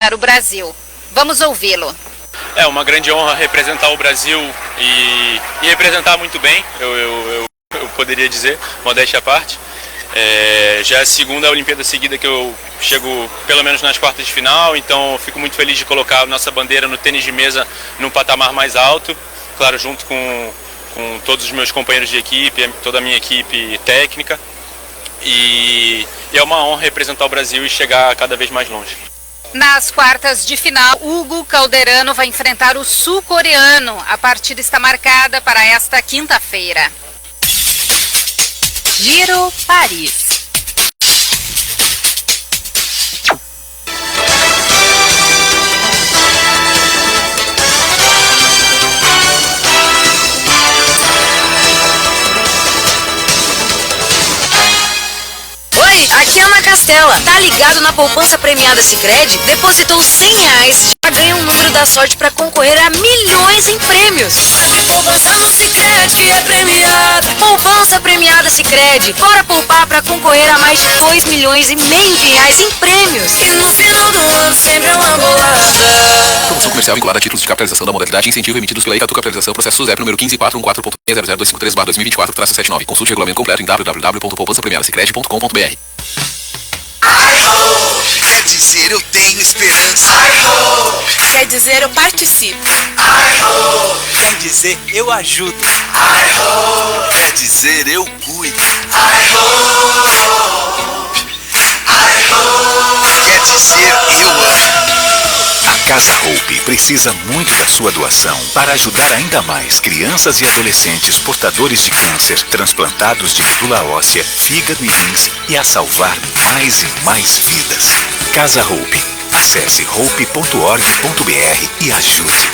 para o Brasil. Vamos ouvi-lo. É uma grande honra representar o Brasil e representar muito bem, eu poderia dizer, modéstia à parte. Já é a segunda Olimpíada seguida que eu chego pelo menos nas quartas de final, então fico muito feliz de colocar a nossa bandeira no tênis de mesa num patamar mais alto, claro, junto com todos os meus companheiros de equipe, toda a minha equipe técnica, e é uma honra representar o Brasil e chegar cada vez mais longe. Nas quartas de final, Hugo Calderano vai enfrentar o sul-coreano. A partida está marcada para esta quinta-feira. Giro Paris. Aqui é Ana Castela. Tá ligado na poupança premiada Sicredi? Depositou R$100, já ganha um número da sorte para concorrer a milhões em prêmios. Poupança no Sicredi é premiada. Poupança premiada Sicredi. Bora poupar para concorrer a mais de R$2,5 milhões em prêmios. E no final do ano sempre é uma bolada. Promoção comercial vinculada a títulos de capitalização da modalidade incentivo emitidos pela Icatu Capitalização, processo ZEP número 15414.00253/2024/79. Consulte o regulamento completo em www.poupançapremiadasicredi.com.br. Quer dizer, eu tenho esperança. Quer dizer, eu participo. Quer dizer, eu ajudo. Quer dizer, eu cuido. Quer dizer, eu amo. A Casa Hope precisa muito da sua doação para ajudar ainda mais crianças e adolescentes portadores de câncer, transplantados de medula óssea, fígado e rins e a salvar mais e mais vidas. Casa Hope. Acesse hope.org.br e ajude.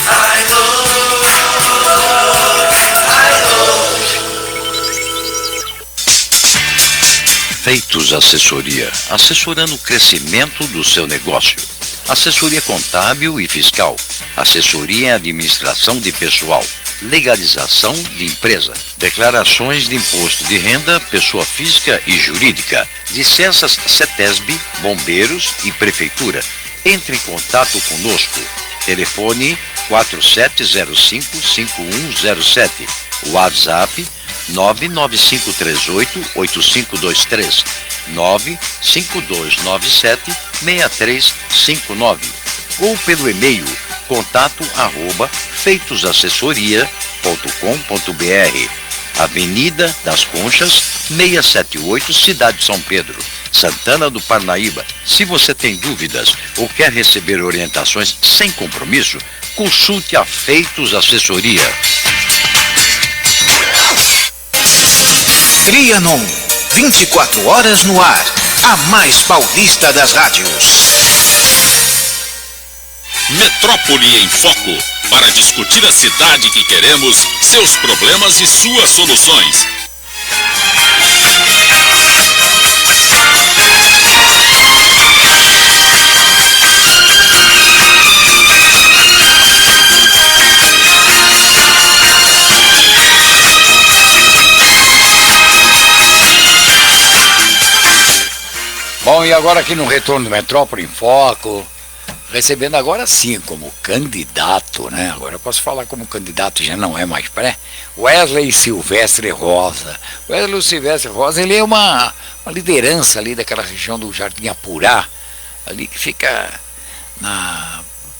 Feitos Assessoria, assessorando o crescimento do seu negócio. Assessoria contábil e fiscal, assessoria em administração de pessoal, legalização de empresa, declarações de imposto de renda, pessoa física e jurídica, licenças CETESB, bombeiros e prefeitura. Entre em contato conosco. Telefone 4705-5107, WhatsApp 99538-8523, 95297-6359 ou pelo e-mail contato@feitosassessoria.com.br. Avenida das Conchas, 678, Cidade de São Pedro, Santana do Parnaíba. Se você tem dúvidas ou quer receber orientações sem compromisso, consulte a Feitos Assessoria. Trianon, 24 horas no ar, a mais paulista das rádios. Metrópole em Foco, para discutir a cidade que queremos, seus problemas e suas soluções. Bom, e agora aqui no Retorno do Metrópole em Foco, recebendo agora sim como candidato, né? Agora eu posso falar como candidato, já não é mais pré. Wesley Silvestre Rosa. Wesley Silvestre Rosa, ele é uma liderança ali daquela região do Jardim Apurá, ali que fica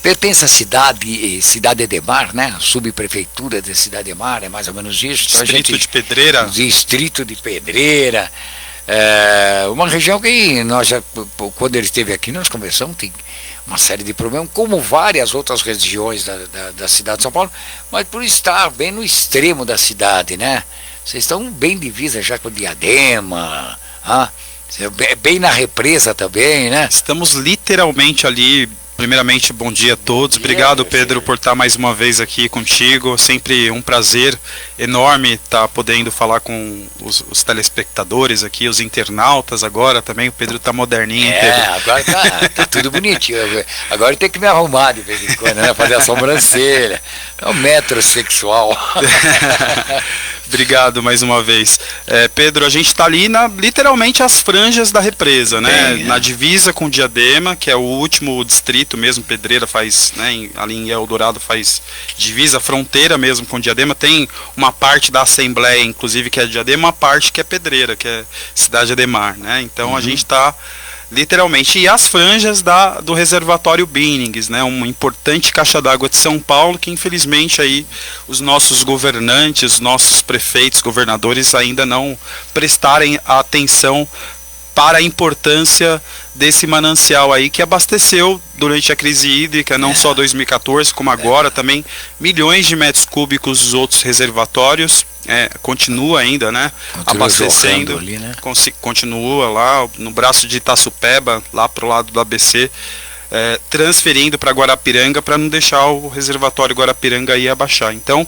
pertence à Cidade Ademar, né? A subprefeitura da Cidade Ademar, é mais ou menos isso. Distrito de Pedreira. Distrito de Pedreira. Uma região que nós já, quando ele esteve aqui, nós conversamos, tem uma série de problemas, como várias outras regiões da cidade de São Paulo, mas por estar bem no extremo da cidade, né? Vocês estão bem divisa já com Diadema, bem na represa também, né? Estamos literalmente ali. Primeiramente, bom dia a todos. Obrigado, Pedro, por estar mais uma vez aqui contigo. Sempre um prazer enorme estar podendo falar com os telespectadores aqui, os internautas agora também. O Pedro está moderninho, Pedro. Agora tá tudo bonitinho. Agora tem que me arrumar de vez em quando, né? Fazer a sobrancelha. É um metrosexual. Obrigado mais uma vez. Pedro, a gente está ali literalmente as franjas da represa, né? Na divisa com Diadema, que é o último distrito mesmo, Pedreira faz, né? Ali em Eldorado faz divisa, fronteira mesmo com Diadema. Tem uma parte da Assembleia, inclusive, que é Diadema, uma parte que é Pedreira, que é Cidade Ademar, né? Então a gente está literalmente, e as franjas do reservatório Binnings, né, uma importante caixa d'água de São Paulo, que infelizmente aí os nossos governantes, os nossos prefeitos, governadores ainda não prestarem atenção para a importância desse manancial aí que abasteceu durante a crise hídrica, não só 2014 como agora, também milhões de metros cúbicos dos outros reservatórios. Continua ainda, né, abastecendo ali, né? Continua lá no braço de Itaçupeba, lá pro lado do ABC, transferindo para Guarapiranga para não deixar o reservatório Guarapiranga aí abaixar. Então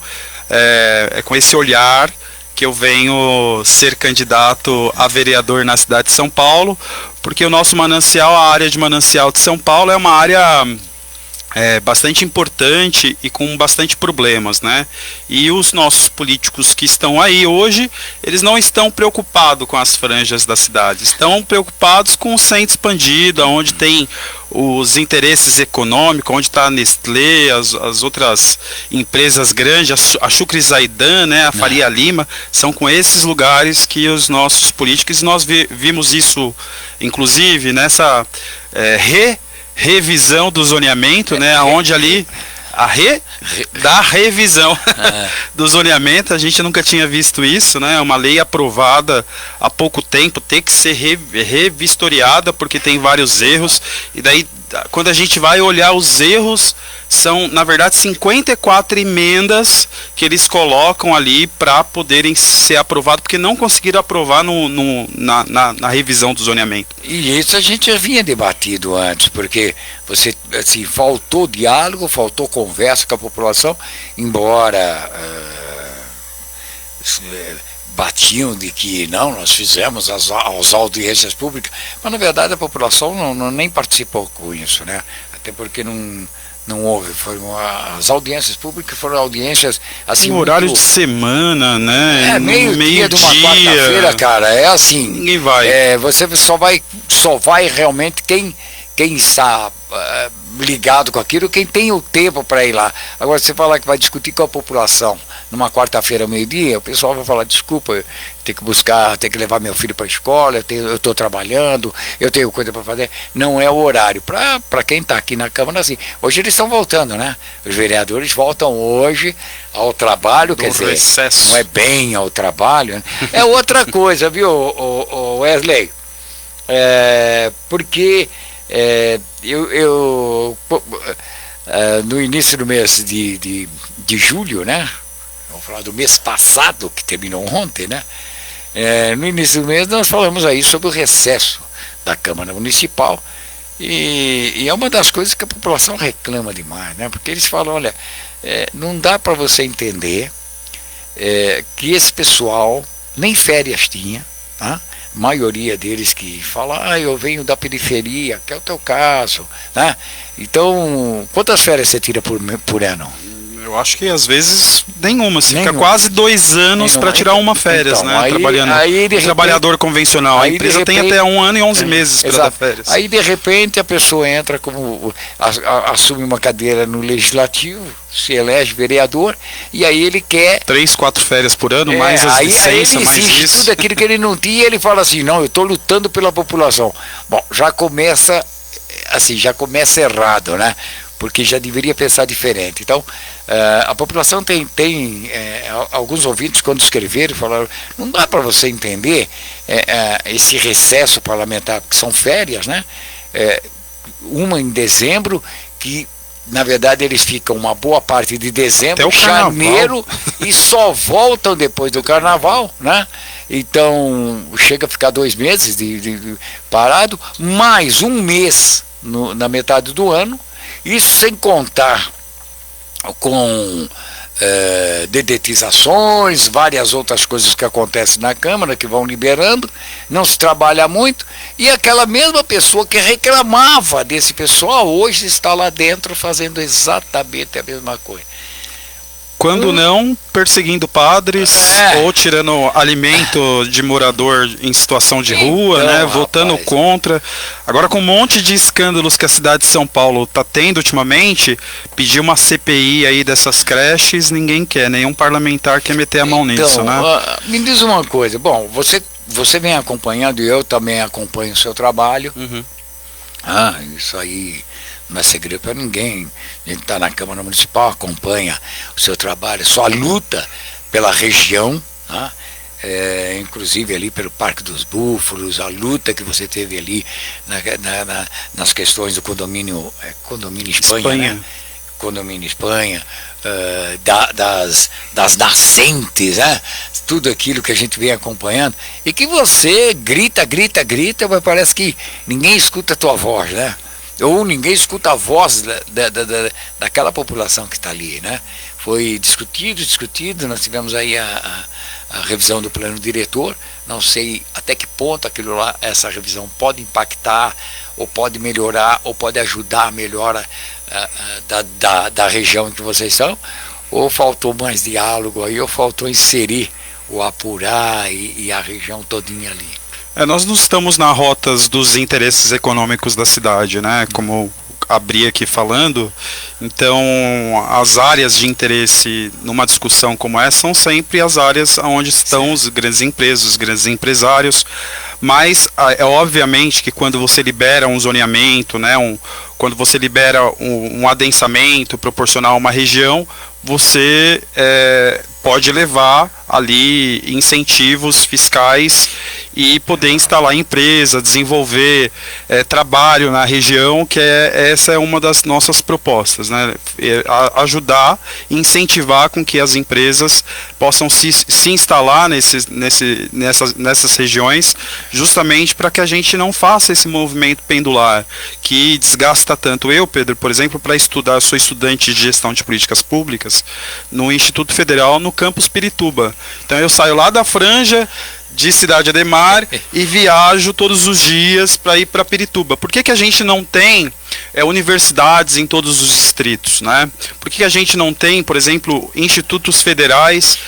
é com esse olhar que eu venho ser candidato a vereador na cidade de São Paulo, porque o nosso manancial, a área de manancial de São Paulo, é uma área bastante importante e com bastante problemas, né? E os nossos políticos que estão aí hoje, eles não estão preocupados com as franjas da cidade, estão preocupados com o centro expandido, onde tem os interesses econômicos, onde está a Nestlé, as outras empresas grandes, a Chucre Zaidan, né, a Faria Lima, são com esses lugares que os nossos políticos, nós vimos isso, inclusive, nessa revisão do zoneamento, né, onde ali da revisão do zoneamento, a gente nunca tinha visto isso, né, uma lei aprovada há pouco tempo, tem que ser revistoriada porque tem vários erros, e daí quando a gente vai olhar os erros, são na verdade 54 emendas que eles colocam ali para poderem ser aprovados, porque não conseguiram aprovar na revisão do zoneamento. E isso a gente já vinha debatido antes, porque você, assim, faltou diálogo, faltou conversa com a população, embora batiam de que não, nós fizemos as audiências públicas, mas na verdade a população nem participou com isso, né? Até porque não houve, as audiências públicas foram audiências assim, um horário de semana, né? Meio-dia de uma quarta-feira, cara, é assim. Ninguém vai. Você só vai realmente quem está ligado com aquilo, quem tem o tempo para ir lá. Agora, você falar que vai discutir com a população numa quarta-feira, meio-dia, o pessoal vai falar, desculpa, eu tenho que buscar, tenho que levar meu filho para a escola, eu estou trabalhando, eu tenho coisa para fazer. Não é o horário. Para quem está aqui na Câmara, assim, hoje eles estão voltando, né? Os vereadores voltam hoje ao trabalho, quer dizer, recesso. Não é bem ao trabalho, né? É outra coisa, viu, Wesley? Porque no início do mês de julho, né? Vamos falar do mês passado, que terminou ontem, né? No início do mês nós falamos aí sobre o recesso da Câmara Municipal, e é uma das coisas que a população reclama demais, né? Porque eles falam, olha, não dá para você entender que esse pessoal nem férias tinha, tá? Maioria deles que fala, eu venho da periferia, que é o teu caso, né? Então, quantas férias você tira por ano? Eu acho que às vezes nenhuma, você fica quase 2 anos para tirar uma férias, então, né? Trabalhando, trabalhador convencional. A empresa tem até 1 ano e 11 meses para dar férias. Aí de repente a pessoa entra assume uma cadeira no legislativo, se elege vereador, e aí ele quer 3, 4 férias por ano, mais as licenças, mais isso. Tudo aquilo que ele não tinha, ele fala assim, não, eu estou lutando pela população. Bom, já começa errado, né? Porque já deveria pensar diferente. Então, a população tem alguns ouvintes, quando escreveram, falaram, não dá para você entender esse recesso parlamentar, porque são férias, né? Uma em dezembro, que na verdade eles ficam uma boa parte de dezembro, janeiro, e só voltam depois do carnaval, né? Então, chega a ficar 2 meses de parado, mais 1 mês na metade do ano. Isso sem contar com dedetizações, várias outras coisas que acontecem na Câmara, que vão liberando, não se trabalha muito, e aquela mesma pessoa que reclamava desse pessoal, hoje está lá dentro fazendo exatamente a mesma coisa. Quando não, perseguindo padres ou tirando alimento de morador em situação de rua, né? Votando contra. Agora, com um monte de escândalos que a cidade de São Paulo está tendo ultimamente, pedir uma CPI aí dessas creches, ninguém quer, nenhum parlamentar quer meter a mão nisso, né? Me diz uma coisa, bom, você vem acompanhando, e eu também acompanho o seu trabalho. Isso aí não é segredo para ninguém. A gente está na Câmara Municipal, acompanha o seu trabalho, sua luta pela região, tá? Inclusive ali pelo Parque dos Búfalos, a luta que você teve ali nas questões do condomínio Espanha. Né? Condomínio Espanha, das nascentes, né? Tudo aquilo que a gente vem acompanhando, e que você grita, mas parece que ninguém escuta a tua voz, né? Ou ninguém escuta a voz daquela população que está ali, né? Foi discutido, nós tivemos aí a revisão do plano diretor, não sei até que ponto essa revisão pode impactar, ou pode melhorar, ou pode ajudar a melhora da região em que vocês estão, ou faltou mais diálogo aí, ou faltou inserir o apurar e a região todinha ali. Nós não estamos na rota dos interesses econômicos da cidade, né? Como abri aqui falando, então as áreas de interesse numa discussão como essa são sempre as áreas onde estão os grandes empresas, os grandes empresários, mas é obviamente que quando você libera um zoneamento, né, quando você libera um adensamento proporcional a uma região, você pode levar ali incentivos fiscais e poder instalar empresa, desenvolver trabalho na região, que essa é uma das nossas propostas, né? Ajudar, incentivar com que as empresas possam se instalar nessas regiões, justamente para que a gente não faça esse movimento pendular, que desgasta tanto. Eu, Pedro, por exemplo, para estudar, sou estudante de gestão de políticas públicas no Instituto Federal, no campus Pirituba. Então eu saio lá da franja de Cidade Ademar e viajo todos os dias para ir para Pirituba. Por que a gente não tem universidades em todos os distritos, né? Por que a gente não tem, por exemplo, institutos federais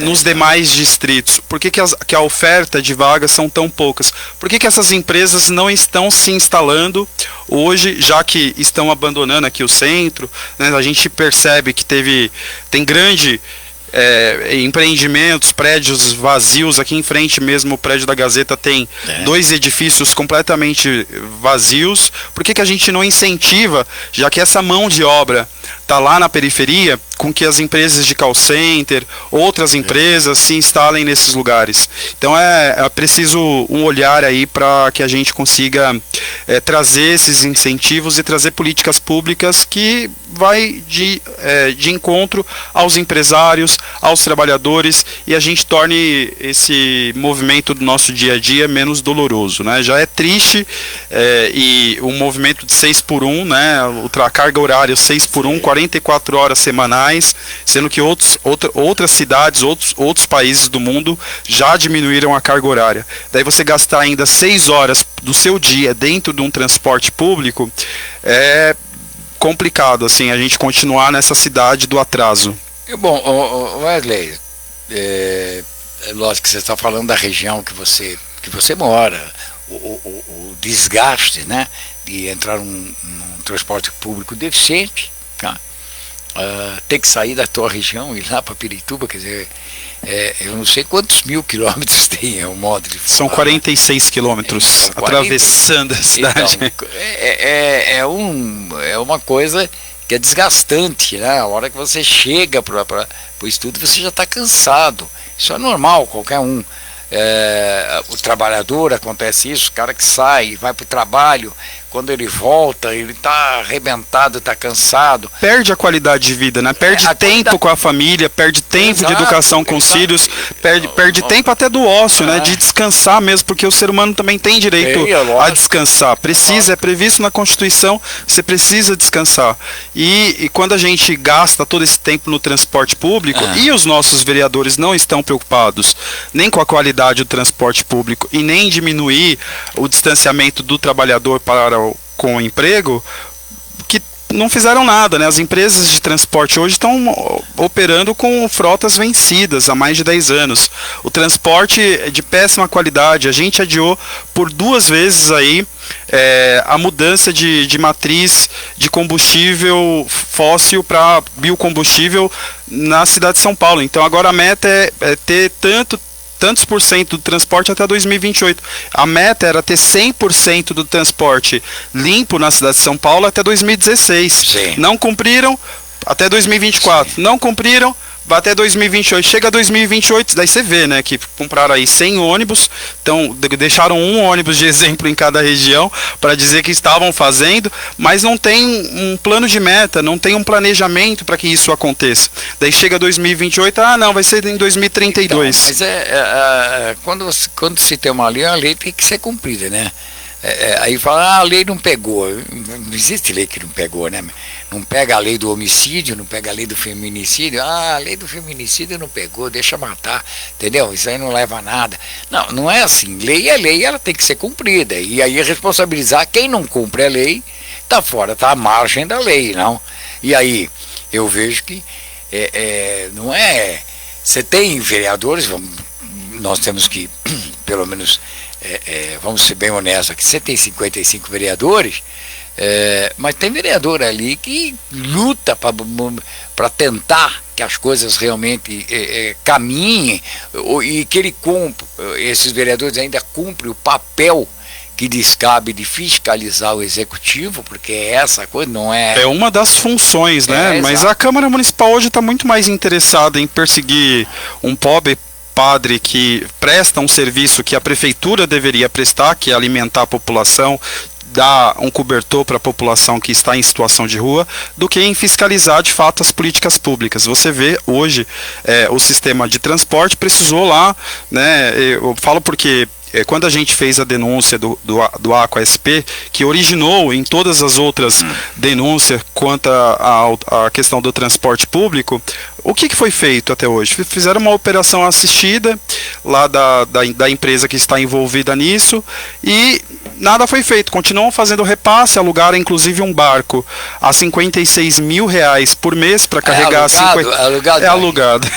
nos demais distritos? Por que a oferta de vagas são tão poucas? Por que essas empresas não estão se instalando hoje, já que estão abandonando aqui o centro, né? A gente percebe que tem grande empreendimentos, prédios vazios. Aqui em frente mesmo, o prédio da Gazeta tem 2 edifícios completamente vazios. Por que a gente não incentiva, já que essa mão de obra está lá na periferia, com que as empresas de call center, outras empresas se instalem nesses lugares? Então é preciso um olhar aí para que a gente consiga trazer esses incentivos e trazer políticas públicas que vai de encontro aos empresários, aos trabalhadores, e a gente torne esse movimento do nosso dia a dia menos doloroso, né? Já é triste, e o movimento de 6x1, né? A carga horária 6x1, 44 horas semanais, sendo que outras cidades, outros países do mundo já diminuíram a carga horária. Daí você gastar ainda 6 horas do seu dia dentro de um transporte público é complicado, assim, a gente continuar nessa cidade do atraso. Bom, Wesley, lógico que você está falando da região que você mora, o desgaste, né, de entrar num transporte público deficiente, tá? Ter que sair da tua região e ir lá para Pirituba, quer dizer, eu não sei quantos 1000 quilômetros tem o modo de falar. São 46 quilômetros atravessando a cidade. Então, é uma coisa que é desgastante, né? A hora que você chega para o estudo, você já está cansado. Isso é normal, qualquer um. O trabalhador, acontece isso, o cara que sai, vai para o trabalho, quando ele volta, ele está arrebentado, está cansado. Perde a qualidade de vida, né? Perde tempo com a família, perde tempo de educação com os filhos, perde tempo até do ócio, né? De descansar mesmo, porque o ser humano também tem direito a descansar. É previsto na Constituição, você precisa descansar. E quando a gente gasta todo esse tempo no transporte público, e os nossos vereadores não estão preocupados nem com a qualidade do transporte público e nem diminuir o distanciamento do trabalhador com o emprego, que não fizeram nada, né? As empresas de transporte hoje estão operando com frotas vencidas há mais de 10 anos. O transporte é de péssima qualidade. A gente adiou por 2 vezes aí a mudança de matriz de combustível fóssil para biocombustível na cidade de São Paulo. Então agora a meta é ter tantos por cento do transporte até 2028. A meta era ter 100% do transporte limpo na cidade de São Paulo até 2016. Sim. Não cumpriram, até 2024. Sim. Não cumpriram, vai até 2028. Chega 2028, daí você vê, né, que compraram aí 100 ônibus, então deixaram um ônibus de exemplo em cada região para dizer que estavam fazendo, mas não tem um plano de meta, não tem um planejamento para que isso aconteça. Daí chega 2028, não, vai ser em 2032. Então, mas quando se tem uma lei, a lei tem que ser cumprida, né? Aí fala, a lei não pegou. Não existe lei que não pegou, né? Não pega a lei do homicídio, não pega a lei do feminicídio. A lei do feminicídio não pegou, deixa matar, entendeu? Isso aí não leva a nada. Não, não é assim. Lei é lei, ela tem que ser cumprida. E aí responsabilizar quem não cumpre a lei, está fora, está à margem da lei, não? E aí eu vejo que não é... Você tem vereadores, nós temos que, pelo menos... vamos ser bem honestos aqui, você tem 55 vereadores, mas tem vereador ali que luta para tentar que as coisas realmente caminhem, e que ele cumpra, esses vereadores ainda cumprem o papel que lhes cabe de fiscalizar o executivo, porque essa coisa não é... É uma das funções, né? Mas exato. A Câmara Municipal hoje está muito mais interessada em perseguir um pobre padre que presta um serviço que a prefeitura deveria prestar, que é alimentar a população, dar um cobertor para a população que está em situação de rua, do que em fiscalizar de fato as políticas públicas. Você vê hoje o sistema de transporte precisou lá, né? Eu falo porque quando a gente fez a denúncia do Aqua-SP, que originou em todas as outras denúncias quanto à questão do transporte público, o que foi feito até hoje? Fizeram uma operação assistida lá da empresa que está envolvida nisso e nada foi feito. Continuam fazendo repasse, alugaram inclusive um barco a R$56 mil por mês para carregar... alugado.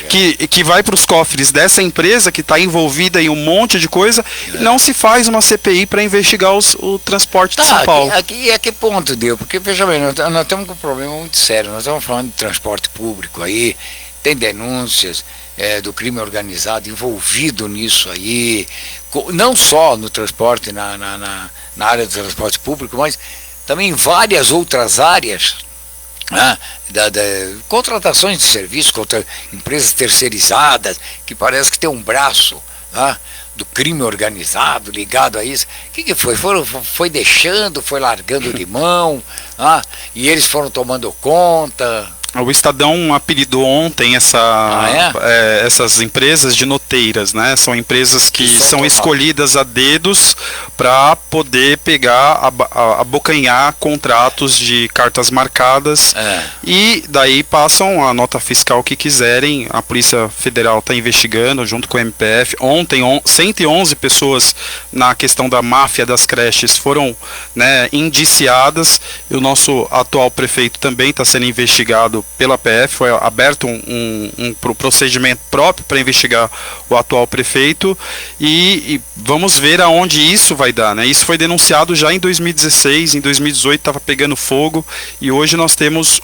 que vai para os cofres dessa empresa que está envolvida em um monte de coisa e não se faz uma CPI para investigar o transporte de São Paulo. Aqui a que ponto deu? Porque, veja bem, nós temos um problema muito sério. Nós estamos falando de transporte público aí, tem denúncias do crime organizado envolvido nisso aí, não só no transporte, na área do transporte público, mas também em várias outras áreas, né, contratações de serviço contra empresas terceirizadas, que parece que tem um braço, né, do crime organizado ligado a isso. O que foi? Foi deixando, foi largando de mão, e eles foram tomando conta. O Estadão apelidou ontem essas empresas de noteiras, né? São empresas que são escolhidas a dedos para poder pegar, abocanhar contratos de cartas marcadas e daí passam a nota fiscal que quiserem. A Polícia Federal está investigando junto com o MPF. Ontem 111 pessoas na questão da máfia das creches foram, né, indiciadas, e o nosso atual prefeito também está sendo investigado pela PF. Foi aberto um procedimento próprio para investigar o atual prefeito e vamos ver aonde isso vai dar, né? Isso foi denunciado já em 2016, em 2018 estava pegando fogo e hoje nós temos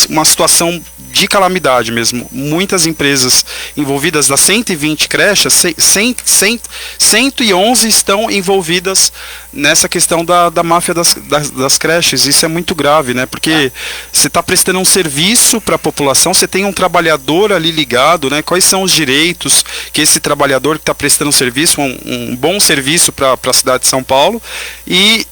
uma situação de calamidade mesmo. Muitas empresas envolvidas das 120 creches, 111 estão envolvidas nessa questão da máfia das creches. Isso é muito grave, né? Porque você está prestando um serviço para a população, você tem um trabalhador ali ligado, né? Quais são os direitos que esse trabalhador que está prestando serviço, um bom serviço para a cidade de São Paulo, e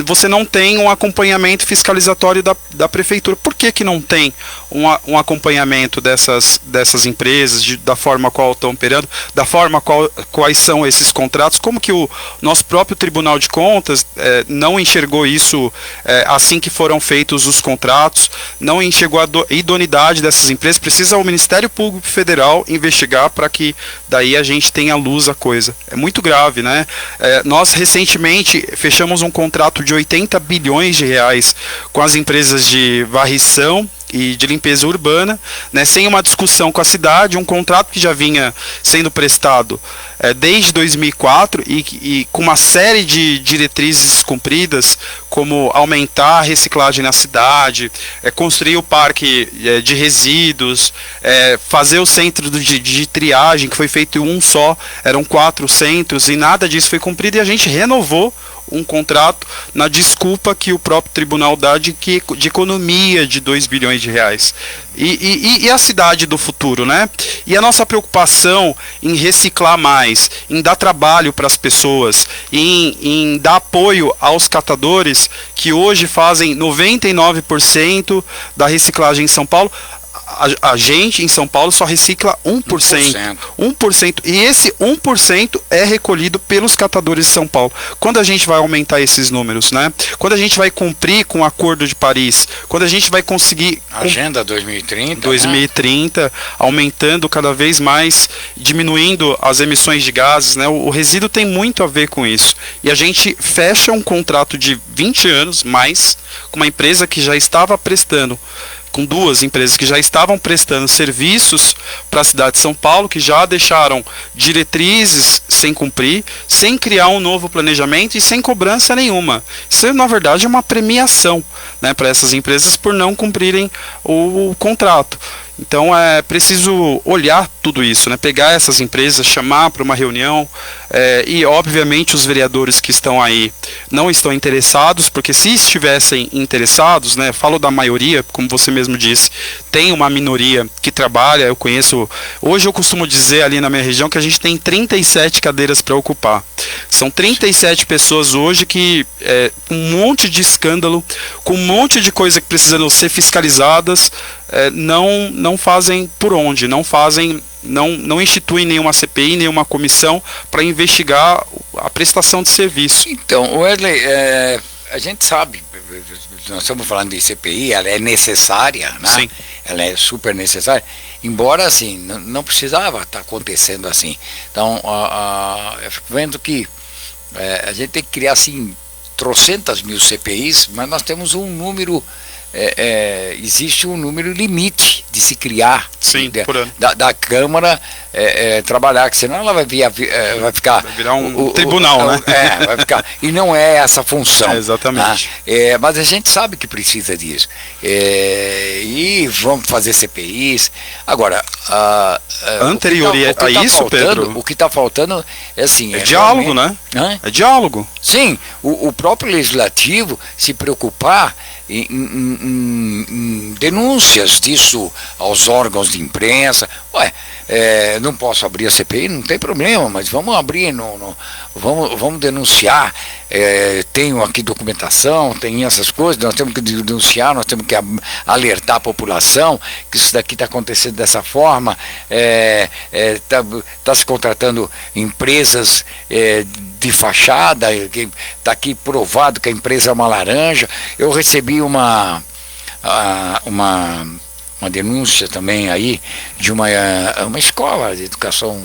você não tem um acompanhamento fiscalizatório da prefeitura. Por que não tem um acompanhamento dessas empresas, da forma qual estão operando, da forma quais são esses contratos? Como que o nosso próprio Tribunal de Contas não enxergou isso assim que foram feitos os contratos, não enxergou a idoneidade dessas empresas, precisa o Ministério Público Federal investigar para que daí a gente tenha luz à coisa. É muito grave, né? Nós recentemente fechamos um contrato de 80 bilhões de reais com as empresas de varrição e de limpeza urbana, né, sem uma discussão com a cidade, um contrato que já vinha sendo prestado desde 2004 e com uma série de diretrizes cumpridas, como aumentar a reciclagem na cidade, construir o parque de resíduos, fazer o centro de triagem, que foi feito um só, eram 4 centros, e nada disso foi cumprido, e a gente renovou um contrato na desculpa que o próprio tribunal dá de economia de 2 bilhões de reais. E a cidade do futuro, né? E a nossa preocupação em reciclar mais, em dar trabalho para as pessoas, em dar apoio aos catadores, que hoje fazem 99% da reciclagem em São Paulo. A gente em São Paulo só recicla 1%. 1%. E esse 1% é recolhido pelos catadores de São Paulo. Quando a gente vai aumentar esses números, né? Quando a gente vai cumprir com o Acordo de Paris, quando a gente vai conseguir... Agenda 2030. 2030, né? Aumentando cada vez mais, diminuindo as emissões de gases, né? O resíduo tem muito a ver com isso. E a gente fecha um contrato de 20 anos, mais, com uma empresa que já estava prestando, com 2 empresas que já estavam prestando serviços para a cidade de São Paulo, que já deixaram diretrizes sem cumprir, sem criar um novo planejamento e sem cobrança nenhuma. Isso, na verdade, é uma premiação, né, para essas empresas por não cumprirem o contrato. Então é preciso olhar tudo isso, né? Pegar essas empresas, chamar para uma reunião, e obviamente os vereadores que estão aí não estão interessados, porque se estivessem interessados, né, falo da maioria, como você mesmo disse, tem uma minoria que trabalha, eu conheço, hoje eu costumo dizer ali na minha região que a gente tem 37 cadeiras para ocupar. São 37 pessoas hoje que, com um monte de escândalo, com um monte de coisa que precisam ser fiscalizadas, não fazem por onde, não instituem nenhuma CPI, nenhuma comissão para investigar a prestação de serviço. Então, Wesley, a gente sabe, nós estamos falando de CPI, ela é necessária, né? Sim. Ela é super necessária, embora assim, não precisava estar acontecendo assim. Então, eu fico vendo que a gente tem que criar assim, trocentas mil CPIs, mas nós temos um número... existe um número limite de se criar. Sim, por ano. Da Câmara trabalhar, que senão ela vai ficar... Vai virar um tribunal, né? Vai ficar. E não é essa a função. Exatamente. Mas a gente sabe que precisa disso. E vamos fazer CPIs. Agora, anterior a isso, Pedro... O que está faltando é assim... É diálogo, né? É diálogo. Sim, o próprio legislativo se preocupar em denúncias disso aos órgãos de imprensa. Não posso abrir a CPI, não tem problema, mas vamos abrir, vamos denunciar. Tenho aqui documentação, tem essas coisas, nós temos que denunciar, nós temos que alertar a população que isso daqui está acontecendo dessa forma, está se contratando empresas de fachada, que está aqui provado que a empresa é uma laranja. Eu recebi uma denúncia também aí de uma escola de educação,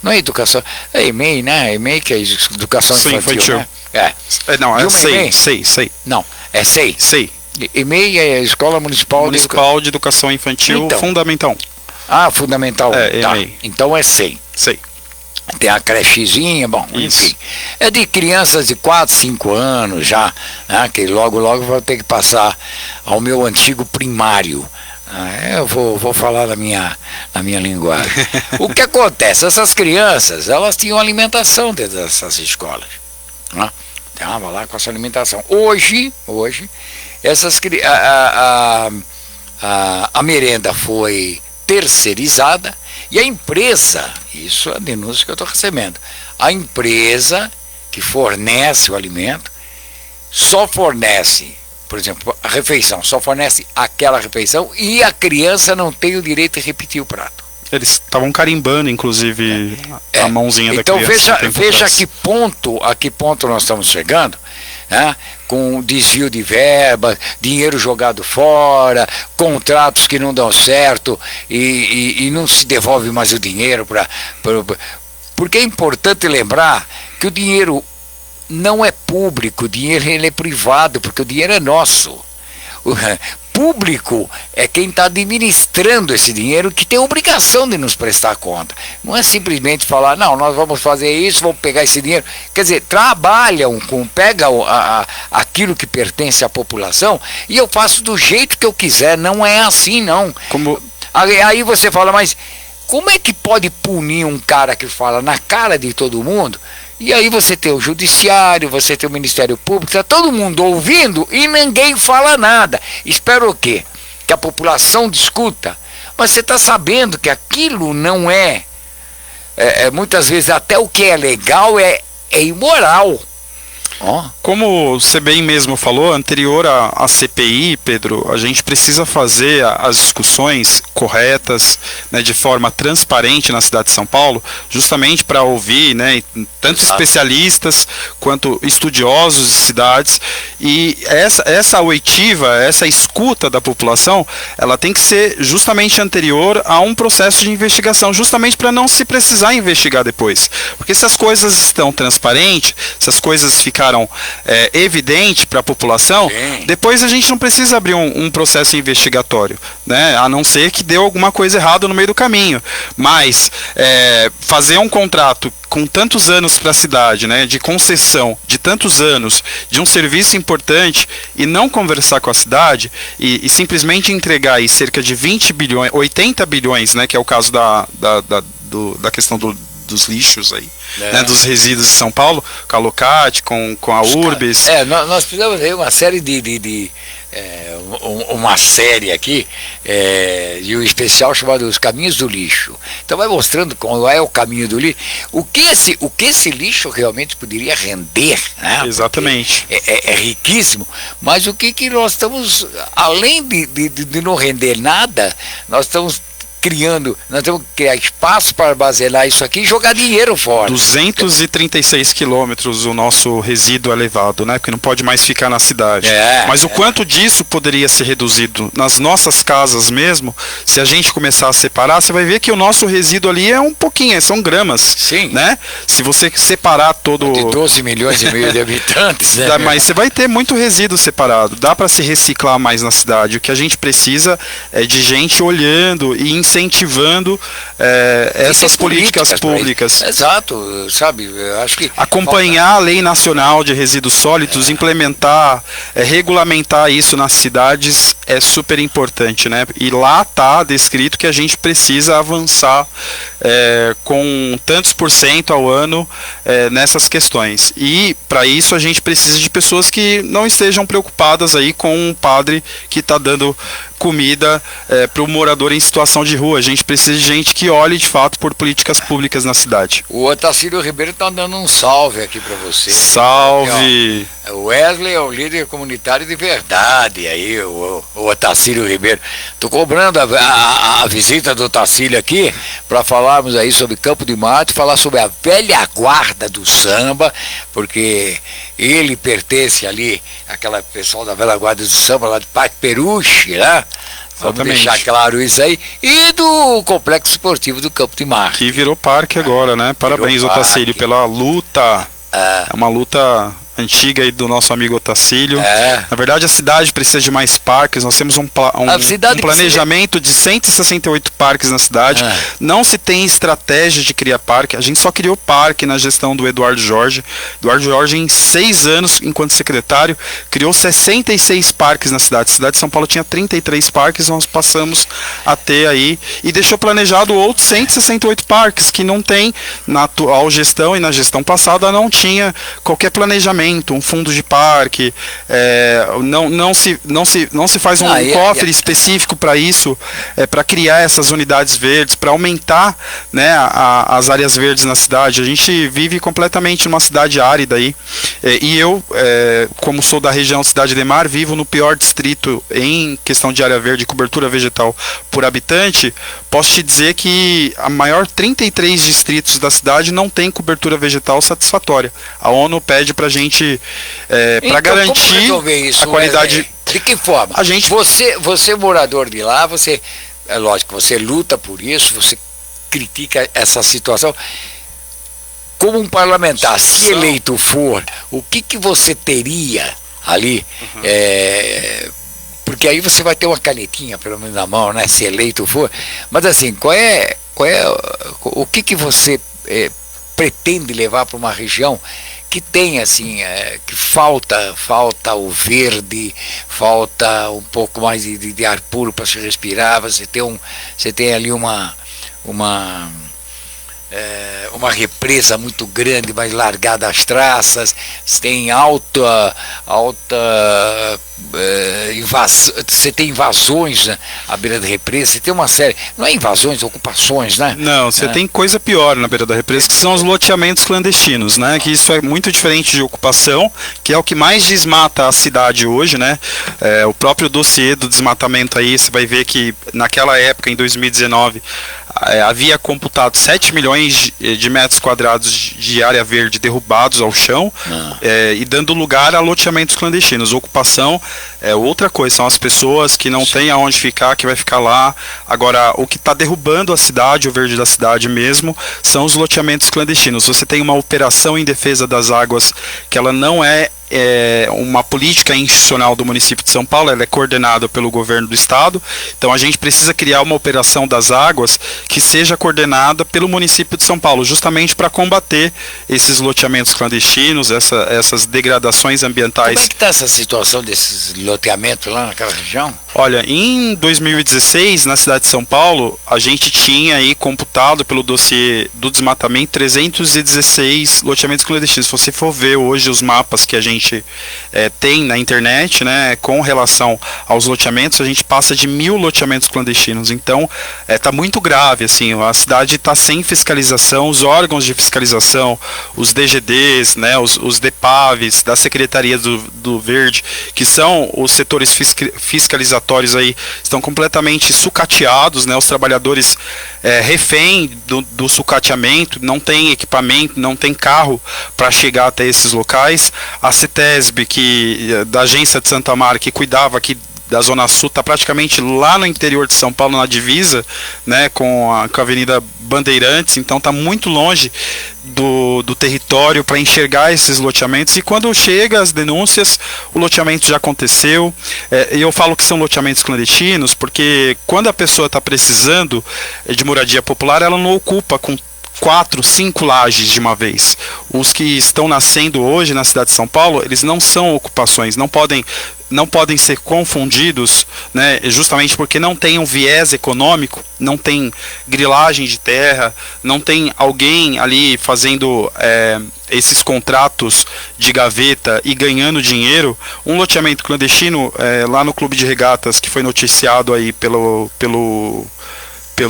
não é educação, é EMEI, né? EMEI, que é educação infantil, né? Não, é SEI. Não, é SEI. SEI. EMEI é a Escola Municipal de Educação Infantil, então, Fundamental. Fundamental. Tá. Então é SEI. Tem a crechezinha, bom, isso. Enfim. É de crianças de 4, 5 anos já, né, que logo vão ter que passar ao meu antigo primário. Eu vou falar na minha linguagem. O que acontece? Essas crianças, elas tinham alimentação dentro dessas escolas. Né? Estavam lá com essa alimentação. Hoje a merenda foi terceirizada e a empresa, isso é a denúncia que eu estou recebendo, a empresa que fornece o alimento só fornece, por exemplo, a refeição, só fornece aquela refeição e a criança não tem o direito de repetir o prato. Eles estavam carimbando, inclusive, a mãozinha da criança. Então veja a que ponto nós estamos chegando. né? Com desvio de verba, dinheiro jogado fora, contratos que não dão certo e não se devolve mais o dinheiro porque é importante lembrar que o dinheiro não é público, o dinheiro ele é privado, porque o dinheiro é nosso. O público é quem está administrando esse dinheiro, que tem a obrigação de nos prestar conta. Não é simplesmente falar, não, nós vamos fazer isso, vamos pegar esse dinheiro. Quer dizer, trabalham pegam aquilo que pertence à população e eu faço do jeito que eu quiser. Não é assim, não. Aí você fala, mas como é que pode punir um cara que fala na cara de todo mundo? E aí você tem o judiciário, você tem o Ministério Público, está todo mundo ouvindo e ninguém fala nada. Espera o quê? Que a população discuta. Mas você está sabendo que aquilo não muitas vezes até o que é legal é imoral. Como você bem mesmo falou, anterior à CPI, Pedro, a gente precisa fazer as discussões corretas, né, de forma transparente na cidade de São Paulo, justamente para ouvir, né, tanto especialistas quanto estudiosos de cidades, e essa oitiva, essa escuta da população, ela tem que ser justamente anterior a um processo de investigação, justamente para não se precisar investigar depois. Porque se as coisas estão transparentes, se as coisas ficaram evidente para a população, depois a gente não precisa abrir um processo investigatório, né? A não ser que deu alguma coisa errada no meio do caminho. Mas fazer um contrato com tantos anos para a cidade, né, de concessão, de tantos anos, de um serviço importante, e não conversar com a cidade, e simplesmente entregar aí cerca de 20 bilhões, 80 bilhões, né, que é o caso da questão dos lixos aí, né, dos resíduos de São Paulo, com a Locate, com a Urbis. Nós precisamos ter uma série uma série aqui de um especial chamado Os Caminhos do Lixo. Então vai mostrando qual é o caminho do lixo, o que esse lixo realmente poderia render, né? Exatamente. É riquíssimo, mas o que nós estamos, além de não render nada, nós temos que criar espaço para armazenar isso aqui e jogar dinheiro fora. 236 quilômetros o nosso resíduo é levado, né? Porque não pode mais ficar na cidade. Mas o quanto disso poderia ser reduzido nas nossas casas mesmo, se a gente começar a separar, você vai ver que o nosso resíduo ali é um pouquinho, são gramas. Sim. Né? Se você separar todo... De 12 milhões e meio de habitantes, né? Mas você vai ter muito resíduo separado. Dá para se reciclar mais na cidade. O que a gente precisa é de gente olhando e incentivando essas políticas públicas. Exato, sabe? Eu acho que acompanhar a Lei Nacional de Resíduos Sólidos, implementar, regulamentar isso nas cidades é super importante, né? E lá está descrito que a gente precisa avançar com tantos % ao ano nessas questões. E para isso a gente precisa de pessoas que não estejam preocupadas aí com um padre que está dando comida para o morador em situação de rua. A gente precisa de gente que olhe de fato por políticas públicas na cidade. O Otacílio Ribeiro está dando um salve aqui para você. Salve! O Wesley é o líder comunitário de verdade, aí o Otacílio Ribeiro. Estou cobrando a visita do Otacílio aqui para falarmos aí sobre Campo de Mato, falar sobre a velha guarda do samba, porque ele pertence ali àquela pessoal da velha guarda do samba lá de Parque Peruche, né? Vamos deixar claro isso aí. E do Complexo Esportivo do Campo de Mato. Que virou parque agora, né? Parabéns, Otacílio, pela luta. É uma luta antiga aí do nosso amigo Otacílio. Na verdade, a cidade precisa de mais parques. Nós temos um planejamento de 168 parques na cidade. Não se tem estratégia de criar parque. A gente só criou parque na gestão do Eduardo Jorge. Eduardo Jorge, em 6 anos, enquanto secretário, criou 66 parques na cidade. A cidade de São Paulo tinha 33 parques, nós passamos a ter aí, e deixou planejado outros 168 parques, que não tem na atual gestão, e na gestão passada não tinha qualquer planejamento, um fundo de parque, não se faz um cofre específico para isso, para criar essas unidades verdes, para aumentar, né, as áreas verdes na cidade. A gente vive completamente numa cidade árida aí, e eu, como sou da região Cidade Ademar, vivo no pior distrito em questão de área verde e cobertura vegetal por habitante. Posso te dizer que a maior 33 distritos da cidade não tem cobertura vegetal satisfatória. A ONU pede pra gente gente, Então, para garantir como resolver isso, a qualidade... De que forma? A gente... Você morador de lá, você, é lógico, você luta por isso, você critica essa situação. Como um parlamentar, se eleito for, o que você teria ali? Porque aí você vai ter uma canetinha, pelo menos na mão, né? Se eleito for. Mas assim, o que você pretende levar para uma região que tem assim, que falta o verde, falta um pouco mais de ar puro para se respirar, você tem ali uma represa muito grande, mas largada as traças, você tem você tem invasões, né, à beira da represa, você tem uma série, não é invasões, ocupações, né? Não, você tem coisa pior na beira da represa, que são os loteamentos clandestinos, né? Que isso é muito diferente de ocupação, que é o que mais desmata a cidade hoje, né? O próprio dossiê do desmatamento aí, você vai ver que naquela época, em 2019, havia computado 7 milhões de metros quadrados de área verde derrubados ao chão, e dando lugar a loteamentos clandestinos. Ocupação é outra coisa, são as pessoas que não têm aonde ficar, que vai ficar lá. Agora, o que está derrubando a cidade, o verde da cidade mesmo, são os loteamentos clandestinos. Você tem uma operação em defesa das águas que ela não é uma política institucional do município de São Paulo, ela é coordenada pelo governo do estado, então a gente precisa criar uma operação das águas que seja coordenada pelo município de São Paulo, justamente para combater esses loteamentos clandestinos, essas degradações ambientais. Como é que está essa situação desses loteamentos lá naquela região? Olha, em 2016, na cidade de São Paulo, a gente tinha aí computado pelo dossiê do desmatamento 316 loteamentos clandestinos. Se você for ver hoje os mapas que a gente tem na internet, né, com relação aos loteamentos, a gente passa de 1.000 loteamentos clandestinos. Então, está muito grave, assim, a cidade está sem fiscalização, os órgãos de fiscalização, os DGDs, né, os DEPAVs, da Secretaria do Verde, que são os setores fiscalizatórios aí, estão completamente sucateados, né, os trabalhadores refém do sucateamento, não tem equipamento, não tem carro para chegar até esses locais. A CETESB, da agência de Santo Amaro, que cuidava aqui da Zona Sul, está praticamente lá no interior de São Paulo, na divisa, né, com a Avenida Bandeirantes, então está muito longe do território para enxergar esses loteamentos, e quando chega as denúncias, o loteamento já aconteceu. E eu falo que são loteamentos clandestinos, porque quando a pessoa está precisando de moradia popular, ela não ocupa com 4, 5 lajes de uma vez. Os que estão nascendo hoje na cidade de São Paulo, eles não são ocupações, não podem ser confundidos, né, justamente porque não tem um viés econômico, não tem grilagem de terra, não tem alguém ali fazendo esses contratos de gaveta e ganhando dinheiro. Um loteamento clandestino, lá no Clube de Regatas, que foi noticiado aí pelo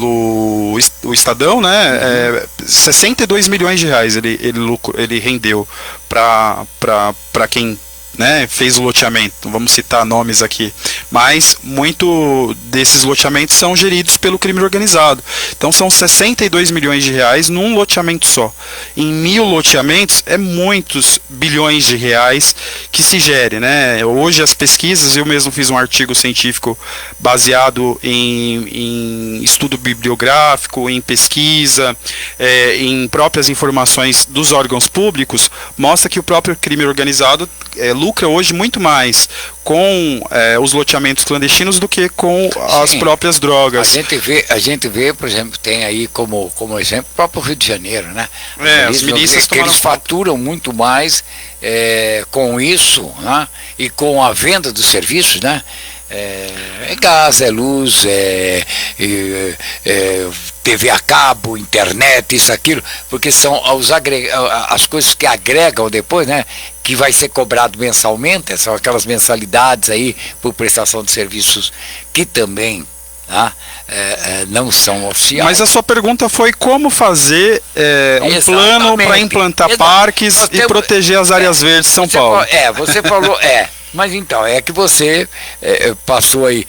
o Estadão, né, 62 milhões de reais ele rendeu para quem, né, fez o loteamento. Vamos citar nomes aqui, mas muito desses loteamentos são geridos pelo crime organizado. Então são 62 milhões de reais num loteamento só. Em 1.000 loteamentos é muitos bilhões de reais que se gere, né? Hoje as pesquisas, eu mesmo fiz um artigo científico baseado em estudo bibliográfico, em pesquisa, em próprias informações dos órgãos públicos, mostra que o próprio crime organizado lucra hoje muito mais com os loteamentos clandestinos do que com as próprias drogas. A gente vê, por exemplo, tem aí como exemplo o próprio Rio de Janeiro, né? As milícias que eles faturam muito mais com isso, né? E com a venda dos serviços, né? Gás, luz, TV a cabo, internet, isso, aquilo, porque são as coisas que agregam depois, né, que vai ser cobrado mensalmente, são aquelas mensalidades aí por prestação de serviços que também não são oficiais. Mas a sua pergunta foi como fazer um plano para implantar parques e proteger as áreas verdes de São Paulo. Você falou, Mas então, é que você passou aí,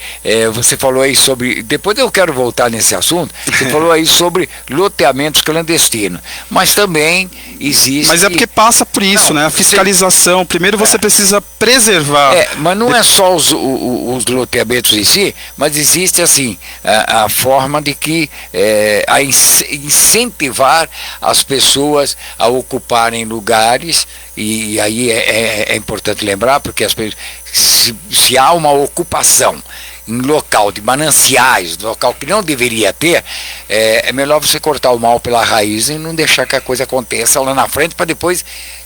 você falou aí sobre, depois eu quero voltar nesse assunto, você falou aí sobre loteamentos clandestinos, mas também existe... Mas é porque passa por isso, né? A fiscalização, primeiro você precisa preservar... mas não é só os loteamentos em si, mas existe assim, a forma de que, incentivar as pessoas a ocuparem lugares, e aí é importante lembrar, porque as pessoas, se há uma ocupação em local de mananciais, local que não deveria ter, é melhor você cortar o mal pela raiz e não deixar que a coisa aconteça lá na frente para depois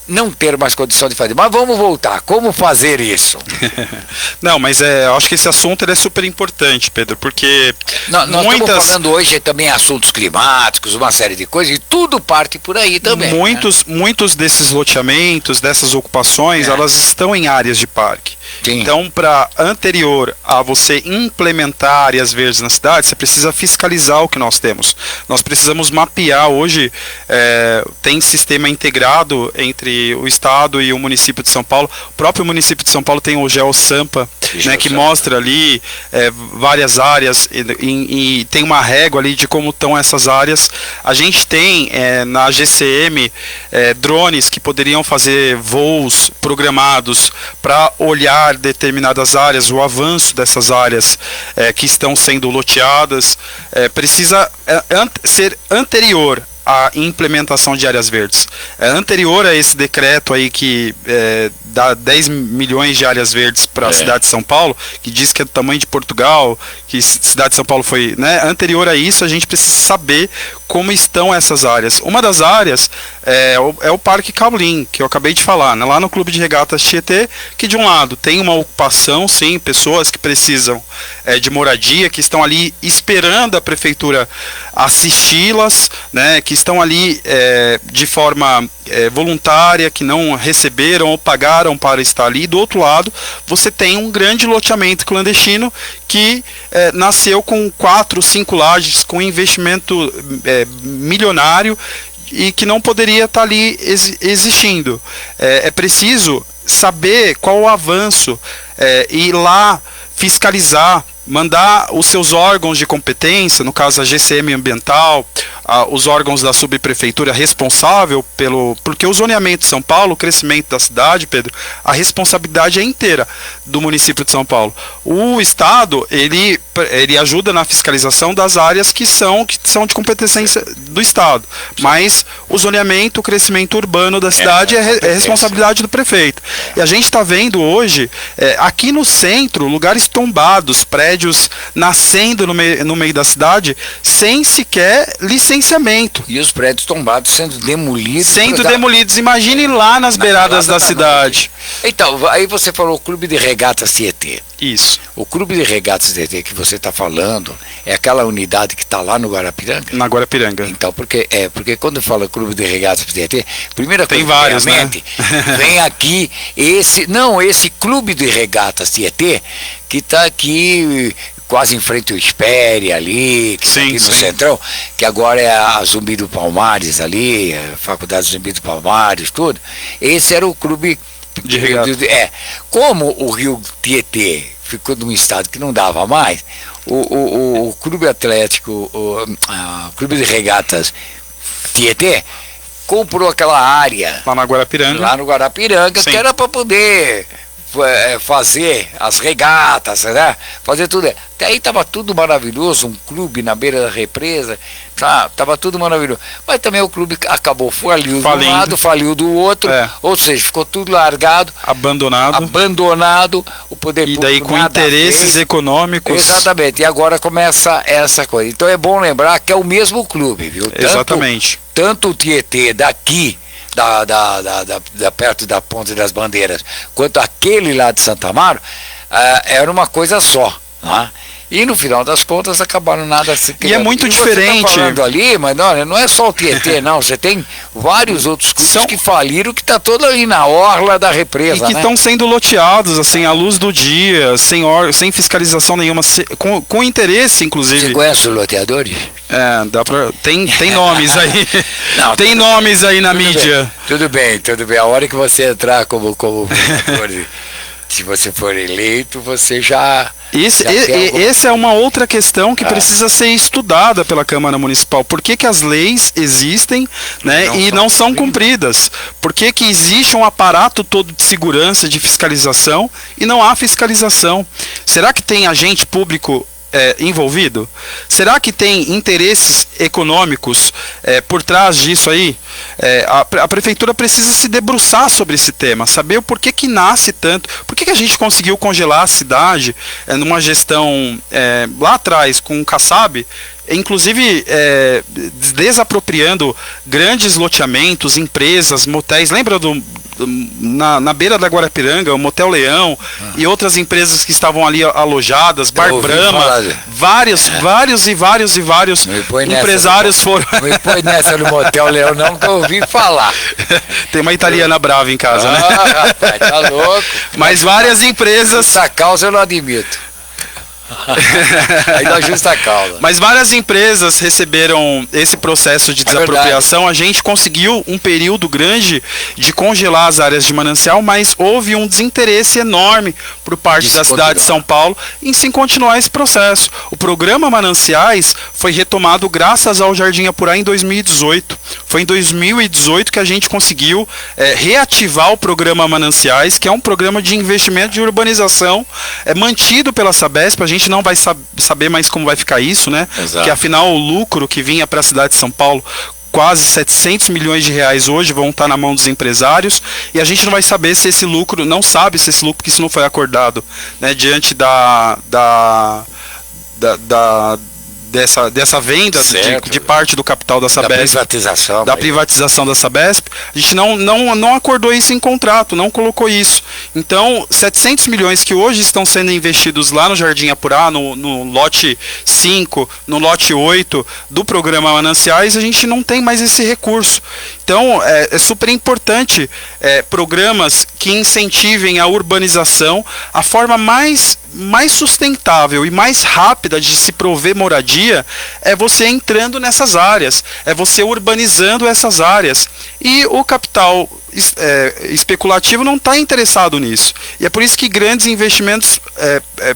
não ter mais condição de fazer. Mas vamos voltar, como fazer isso? Não, mas eu acho que esse assunto ele é super importante, Pedro, porque nós estamos falando hoje também assuntos climáticos, uma série de coisas, e tudo parte por aí também. Muitos desses loteamentos, dessas ocupações, elas estão em áreas de parque. Sim. Então, para anterior a você implementar áreas verdes na cidade, você precisa fiscalizar o que nós temos. Nós precisamos mapear hoje, tem sistema integrado entre o Estado e o município de São Paulo. O próprio município de São Paulo tem o GeoSampa, né, que mostra ali várias áreas e tem uma régua ali de como estão essas áreas. A gente tem na GCM drones que poderiam fazer voos programados para olhar determinadas áreas, o avanço dessas áreas que estão sendo loteadas. Precisa ser anterior a implementação de áreas verdes. Anterior a esse decreto aí que dá 10 milhões de áreas verdes para a cidade de São Paulo, que diz que é do tamanho de Portugal, que a cidade de São Paulo foi, né? Anterior a isso, a gente precisa saber como estão essas áreas. Uma das áreas é o Parque Carolim, que eu acabei de falar, né? Lá no Clube de Regatas Tietê, que de um lado tem uma ocupação, sim, pessoas que precisam de moradia, que estão ali esperando a prefeitura assisti-las, né? Que estão ali de forma voluntária, que não receberam ou pagaram para estar ali. Do outro lado, você tem um grande loteamento clandestino que nasceu com 4, 5 lajes, com investimento milionário e que não poderia estar ali existindo. É preciso saber qual o avanço, ir lá fiscalizar, mandar os seus órgãos de competência, no caso a GCM ambiental, os órgãos da subprefeitura responsável porque o zoneamento de São Paulo, o crescimento da cidade, Pedro, a responsabilidade é inteira do município de São Paulo. O Estado, ele ajuda na fiscalização das áreas que são de competência do Estado, mas o zoneamento, o crescimento urbano da cidade é responsabilidade do prefeito. E a gente está vendo hoje, aqui no centro, lugares tombados, prédios nascendo no meio da cidade, sem sequer licenciamento. E os prédios tombados sendo demolidos. Imagine lá nas beiradas da cidade. Então, aí você falou o Clube de Regatas Tietê. Isso. O Clube de Regatas Tietê que você está falando é aquela unidade que está lá no Guarapiranga? Na Guarapiranga. Então, porque quando fala Clube de Regatas Tietê, primeira coisa tem vários, né? Vem aqui esse Clube de Regatas Tietê que está aqui quase em frente ao Espere ali, que está aqui no Centrão, que agora é a Zumbi do Palmares ali, a Faculdade Zumbi do Palmares, tudo. Esse era o clube de regata. Como o Rio Tietê ficou num estado que não dava mais, o Clube Atlético, o Clube de Regatas Tietê comprou aquela área lá no Guarapiranga, que era para poder fazer as regatas, né? Fazer tudo. Até aí estava tudo maravilhoso, um clube na beira da represa, estava tudo maravilhoso. Mas também o clube acabou, faliu de um lado, faliu do outro, ou seja, ficou tudo largado, abandonado, o poder público. E daí com interesses econômicos. Exatamente, e agora começa essa coisa. Então é bom lembrar que é o mesmo clube, viu? Exatamente. Tanto o Tietê daqui, perto da Ponte das Bandeiras, quanto aquele lá de Santa Amaro, era uma coisa só, né? E no final das contas acabaram nada assim. E é muito diferente. Você tá falando ali, mas não é só o Tietê, não. Você tem vários outros clubes que faliram, que está todo ali na orla da represa. E que estão sendo loteados, assim, à luz do dia, sem fiscalização nenhuma, com interesse, inclusive. Você conhece os loteadores? Tem nomes aí. Tem nomes aí na mídia. Tudo bem. A hora que você entrar como Se você for eleito, você já... Essa é uma outra questão que precisa ser estudada pela Câmara Municipal. Por que as leis existem, né, e não são cumpridas? Por que existe um aparato todo de segurança, de fiscalização, e não há fiscalização? Será que tem agente público envolvido? Será que tem interesses econômicos por trás disso aí? A prefeitura precisa se debruçar sobre esse tema, saber o porquê que nasce tanto, por que a gente conseguiu congelar a cidade numa gestão lá atrás com o Kassab, inclusive desapropriando grandes loteamentos, empresas, motéis. Lembra na beira da Guarapiranga, o Motel Leão e outras empresas que estavam ali alojadas, Bar Brahma, vários empresários foram... Não me põe nessa no Motel Leão não, que eu ouvi falar. Tem uma italiana brava em casa, né? Rapaz, tá louco. Mas várias empresas... Essa causa eu não admito. Aí dá justa causa. Mas várias empresas receberam esse processo de desapropriação. A gente conseguiu um período grande de congelar as áreas de manancial, mas houve um desinteresse enorme por parte da cidade de São Paulo em se continuar esse processo. O programa Mananciais foi retomado graças ao Jardim Apurá em 2018. Foi em 2018 que a gente conseguiu reativar o programa Mananciais, que é um programa de investimento de urbanização mantido pela Sabesp. A gente não vai saber mais como vai ficar isso, né? Exato. Porque afinal o lucro que vinha para a cidade de São Paulo, quase 700 milhões de reais hoje, vão estar na mão dos empresários, e a gente não vai saber se esse lucro, não sabe se esse lucro, porque isso não foi acordado, né, diante dessa venda de parte do capital da Sabesp, da privatização da Sabesp. A gente não acordou isso em contrato, não colocou isso. Então, 700 milhões que hoje estão sendo investidos lá no Jardim Apurá, no lote 5, no lote 8 do programa Mananciais, a gente não tem mais esse recurso. Então, é super importante programas que incentivem a urbanização. A forma mais sustentável e mais rápida de se prover moradia é você entrando nessas áreas, é você urbanizando essas áreas. E o capital especulativo não está interessado nisso. E é por isso que grandes investimentos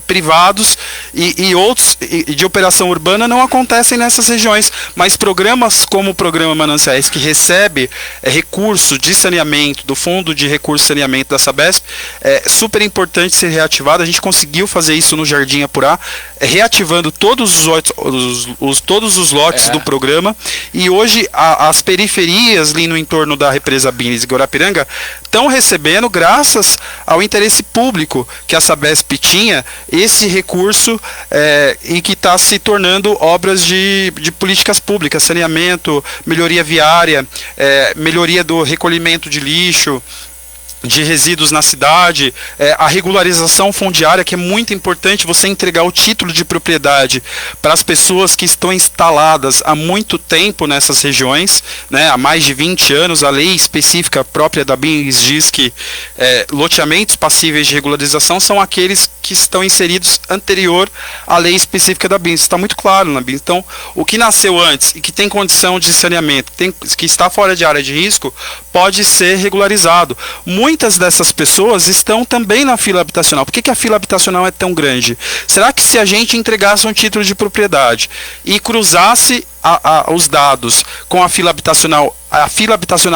privados e outros de operação urbana não acontecem nessas regiões. Mas programas como o Programa Mananciais, que recebe recurso de saneamento, do Fundo de Recurso de Saneamento da Sabesp, é super importante ser reativado. A gente conseguiu fazer isso no Jardim Apurá, reativando todos os lotes do programa. E hoje as periferias ali no entorno da represa Bines e Guarapiranga estão recebendo, graças ao interesse público que a Sabesp tinha, esse recurso e que está se tornando obras de políticas públicas, saneamento, melhoria viária, melhoria do recolhimento de lixo, de resíduos na cidade, a regularização fundiária, que é muito importante, você entregar o título de propriedade para as pessoas que estão instaladas há muito tempo nessas regiões, né, há mais de 20 anos. A lei específica própria da BINS diz que loteamentos passíveis de regularização são aqueles que estão inseridos anterior à lei específica da BINS. Está muito claro na BINS. Então, o que nasceu antes e que tem condição de saneamento, que está fora de área de risco, pode ser regularizado. Muitas dessas pessoas estão também na fila habitacional. Por que a fila habitacional é tão grande? Será que se a gente entregasse um título de propriedade e cruzasse os dados com a fila habitacional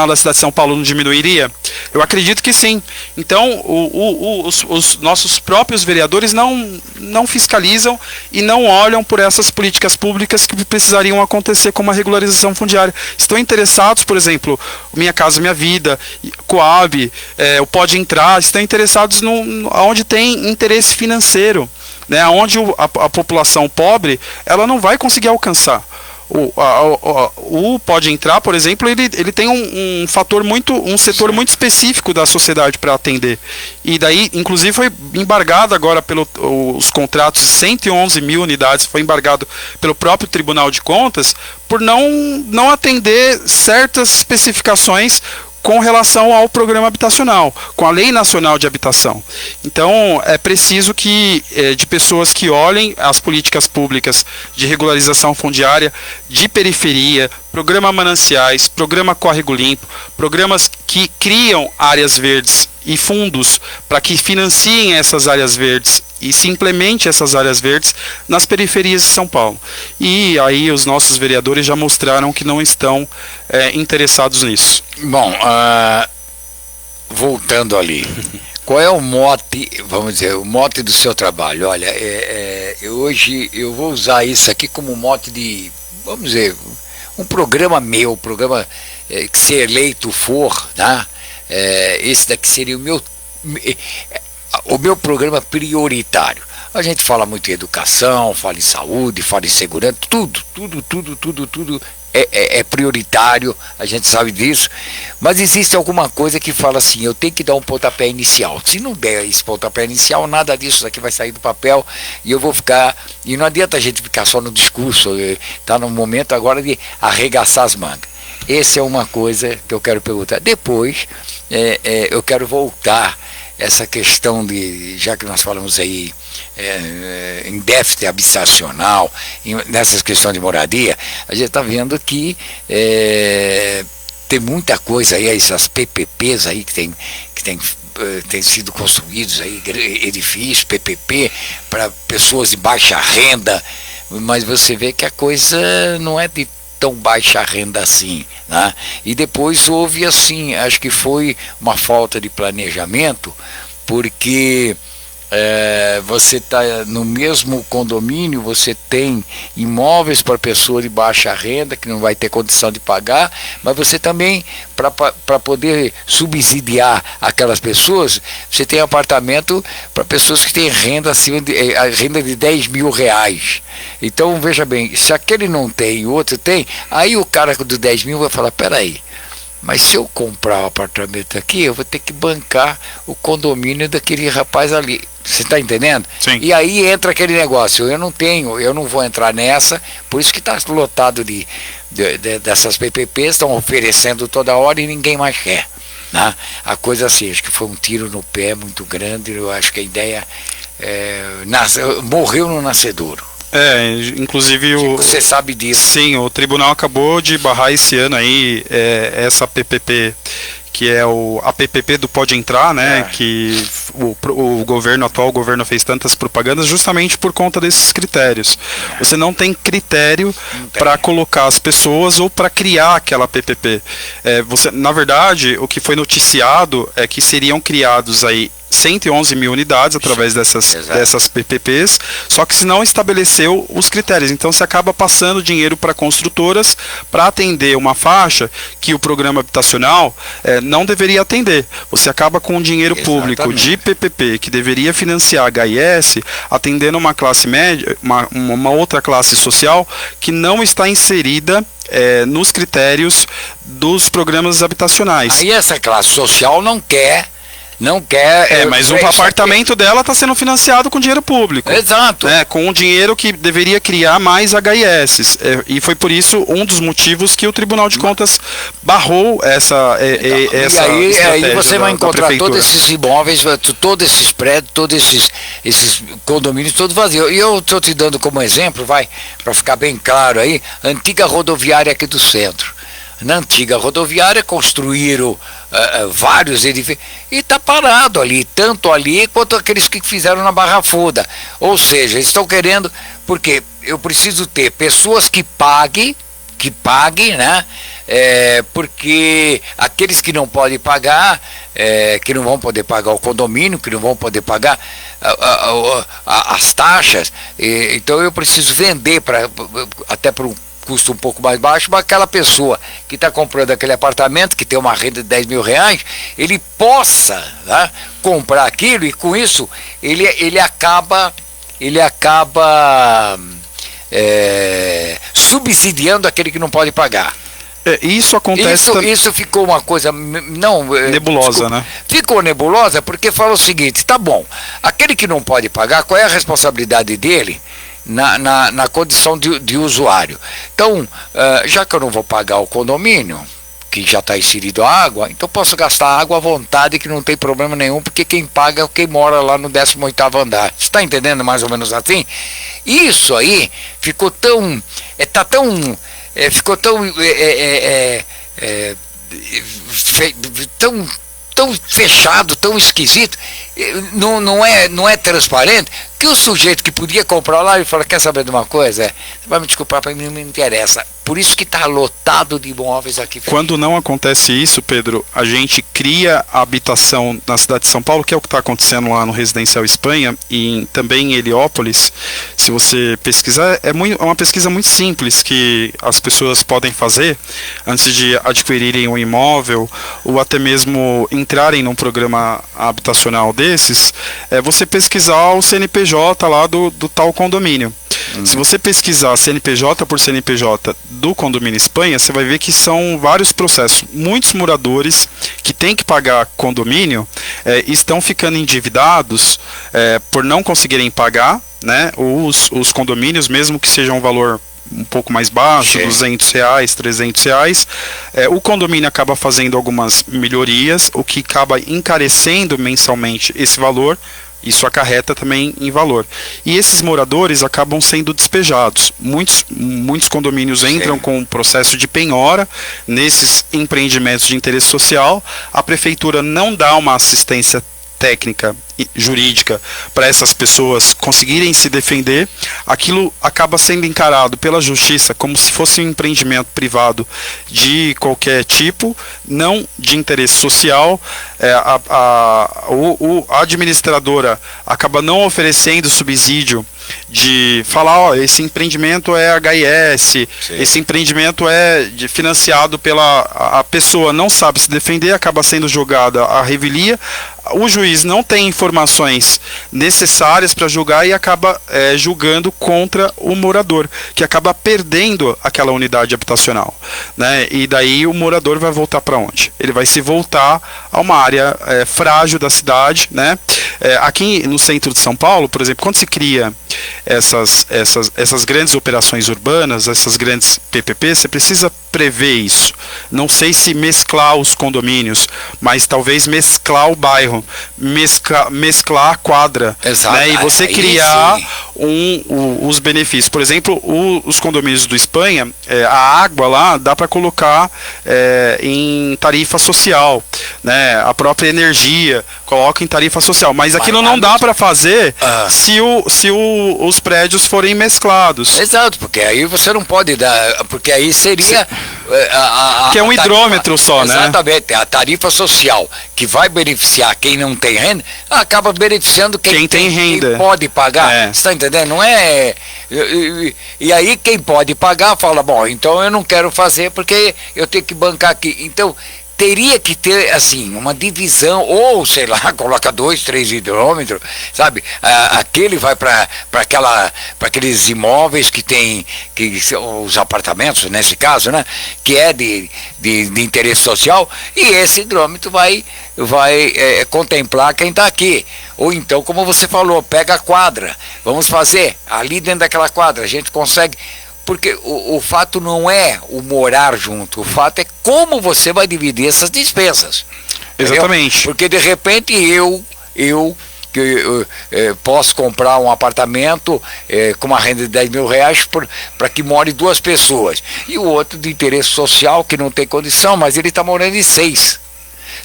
da cidade de São Paulo não diminuiria? Eu acredito que sim. Então, os nossos próprios vereadores não fiscalizam e não olham por essas políticas públicas que precisariam acontecer, como a regularização fundiária. Estão interessados, por exemplo, Minha Casa Minha Vida, Coab, o Pode Entrar, estão interessados onde tem interesse financeiro, né, onde a população pobre ela não vai conseguir alcançar. O Pode Entrar, por exemplo, ele tem um setor muito específico da sociedade para atender. E daí, inclusive, foi embargado agora pelos contratos de 111 mil unidades, foi embargado pelo próprio Tribunal de Contas por não atender certas especificações com relação ao programa habitacional, com a Lei Nacional de Habitação. Então, é preciso de pessoas que olhem as políticas públicas de regularização fundiária, de periferia, programa Mananciais, programa Córrego Limpo, programas que criam áreas verdes e fundos para que financiem essas áreas verdes e se implemente essas áreas verdes nas periferias de São Paulo. E aí os nossos vereadores já mostraram que não estão interessados nisso. Bom, voltando ali, qual é o mote, vamos dizer, o mote do seu trabalho? Olha, hoje eu vou usar isso aqui como mote de, vamos dizer, um programa meu, programa que se eleito for, né? Esse daqui seria o meu programa prioritário. A gente fala muito em educação, fala em saúde, fala em segurança, tudo é prioritário, a gente sabe disso, mas existe alguma coisa que fala assim, eu tenho que dar um pontapé inicial. Se não der esse pontapé inicial, nada disso daqui vai sair do papel e eu vou ficar, e não adianta a gente ficar só no discurso, está no momento agora de arregaçar as mangas. Essa é uma coisa que eu quero perguntar. Depois, eu quero voltar essa questão de, já que nós falamos aí em déficit habitacional, nessas questões de moradia, a gente está vendo que tem muita coisa aí, essas PPPs aí que tem sido construídos aí, edifícios, PPP, para pessoas de baixa renda, mas você vê que a coisa não é de tão baixa renda assim, né? E depois houve assim, acho que foi uma falta de planejamento, porque você está no mesmo condomínio, você tem imóveis para pessoa de baixa renda que não vai ter condição de pagar, mas você também, para poder subsidiar aquelas pessoas, você tem apartamento para pessoas que têm renda acima de, a renda de 10 mil reais. Então veja bem, se aquele não tem e o outro tem, aí o cara do 10 mil vai falar, peraí, mas se eu comprar o apartamento aqui, eu vou ter que bancar o condomínio daquele rapaz ali. Você está entendendo? Sim. E aí entra aquele negócio, eu não vou entrar nessa, por isso que está lotado dessas PPPs, estão oferecendo toda hora e ninguém mais quer. Né? A coisa assim, acho que foi um tiro no pé muito grande, eu acho que a ideia morreu no nascedouro. Inclusive você sabe disso. Sim, o tribunal acabou de barrar esse ano aí essa PPP, que é a PPP do Pode Entrar, né? Que o atual governo fez tantas propagandas justamente por conta desses critérios. Você não tem critério para colocar as pessoas ou para criar aquela PPP. Na verdade, o que foi noticiado é que seriam criados aí 111 mil unidades através dessas PPPs, só que se não estabeleceu os critérios, então se acaba passando dinheiro para construtoras para atender uma faixa que o programa habitacional não deveria atender. Você acaba com o dinheiro público de PPP que deveria financiar HIS, atendendo uma classe média, uma outra classe social que não está inserida nos critérios dos programas habitacionais. Aí essa classe social não quer, mas o apartamento dela está sendo financiado com dinheiro público. Exato. Com o dinheiro que deveria criar mais HIS. E foi por isso um dos motivos que o Tribunal de Contas barrou essa estratégia. Aí você vai encontrar todos esses imóveis, todos esses prédios, todos esses condomínios, todos vazios. E eu estou te dando como exemplo, para ficar bem claro aí, a antiga rodoviária aqui do centro. Na antiga rodoviária construíram vários edifícios e está parado ali, tanto ali quanto aqueles que fizeram na Barra Funda. Ou seja, estão querendo, porque eu preciso ter pessoas que paguem, né? Porque aqueles que não podem pagar, que não vão poder pagar o condomínio, que não vão poder pagar as taxas, então eu preciso vender até para um custo um pouco mais baixo, mas aquela pessoa que está comprando aquele apartamento, que tem uma renda de 10 mil reais, ele possa, né, comprar aquilo e com isso ele acaba subsidiando aquele que não pode pagar. Isso acontece. Isso ficou uma coisa nebulosa, desculpa, né? Ficou nebulosa porque fala o seguinte, tá bom, aquele que não pode pagar, qual é a responsabilidade dele na condição de usuário? Então, já que eu não vou pagar o condomínio, que já está inserido a água, então posso gastar água à vontade, que não tem problema nenhum, porque quem paga é quem mora lá no 18º andar. Você está entendendo mais ou menos assim? Isso aí ficou tão ficou tão tão fechado, tão esquisito, não é transparente, que o sujeito que podia comprar lá, ele fala, quer saber de uma coisa? Você vai me desculpar, para mim não me interessa. Por isso que está lotado de imóveis aqui. Quando não acontece isso, Pedro, a gente cria a habitação na cidade de São Paulo, que é o que está acontecendo lá no Residencial Espanha, e também em Heliópolis. Se você pesquisar, é uma pesquisa muito simples que as pessoas podem fazer antes de adquirirem um imóvel, ou até mesmo entrarem num programa habitacional desses, é você pesquisar o CNPJ lá do tal condomínio. Se você pesquisar CNPJ por CNPJ do Condomínio Espanha, você vai ver que são vários processos. Muitos moradores que têm que pagar condomínio estão ficando endividados por não conseguirem pagar, né, os condomínios, mesmo que seja um valor um pouco mais baixo, R$200, R$300, o condomínio acaba fazendo algumas melhorias, o que acaba encarecendo mensalmente esse valor. Isso acarreta também em valor. E esses moradores acabam sendo despejados. Muitos condomínios entram com um processo de penhora nesses empreendimentos de interesse social. A prefeitura não dá uma assistência técnica e jurídica para essas pessoas conseguirem se defender. Aquilo acaba sendo encarado pela justiça como se fosse um empreendimento privado de qualquer tipo, não de interesse social. A administradora acaba não oferecendo subsídio de falar, esse empreendimento é HIS, esse empreendimento é financiado a pessoa não sabe se defender, acaba sendo jogada à revelia. O juiz não tem informações necessárias para julgar e acaba julgando contra o morador, que acaba perdendo aquela unidade habitacional, né? E daí o morador vai voltar para onde? Ele vai se voltar a uma área frágil da cidade, né? Aqui no centro de São Paulo, por exemplo, quando se cria essas grandes operações urbanas, essas grandes PPP, você precisa prever isso. Não sei se mesclar os condomínios, mas talvez mesclar o bairro, mesclar a quadra, né? E você criar os benefícios. Por exemplo, os condomínios do Espanha, a água lá dá para colocar em tarifa social, né? A própria energia coloca em tarifa social, mas aquilo não dá para fazer se os prédios forem mesclados. Exato, porque aí você não pode dar, porque aí seria que é um hidrômetro só, né? Exatamente, a tarifa social que vai beneficiar quem não tem renda, acaba beneficiando quem tem renda, quem pode pagar. Você está entendendo? Não é. E aí quem pode pagar fala, bom, então eu não quero fazer porque eu tenho que bancar aqui. Então teria que ter, assim, uma divisão, ou, sei lá, coloca 2, 3 hidrômetros, sabe? Aquele vai para aqueles imóveis que tem, os apartamentos, nesse caso, né? Que é de interesse social, e esse hidrômetro vai contemplar quem está aqui. Ou então, como você falou, pega a quadra, vamos fazer, ali dentro daquela quadra, a gente consegue. Porque o fato não é o morar junto, o fato é como você vai dividir essas despesas. Exatamente. Entendeu? Porque de repente eu posso comprar um apartamento com uma renda de R$10.000 para que more 2 pessoas. E o outro de interesse social que não tem condição, mas ele está morando em 6.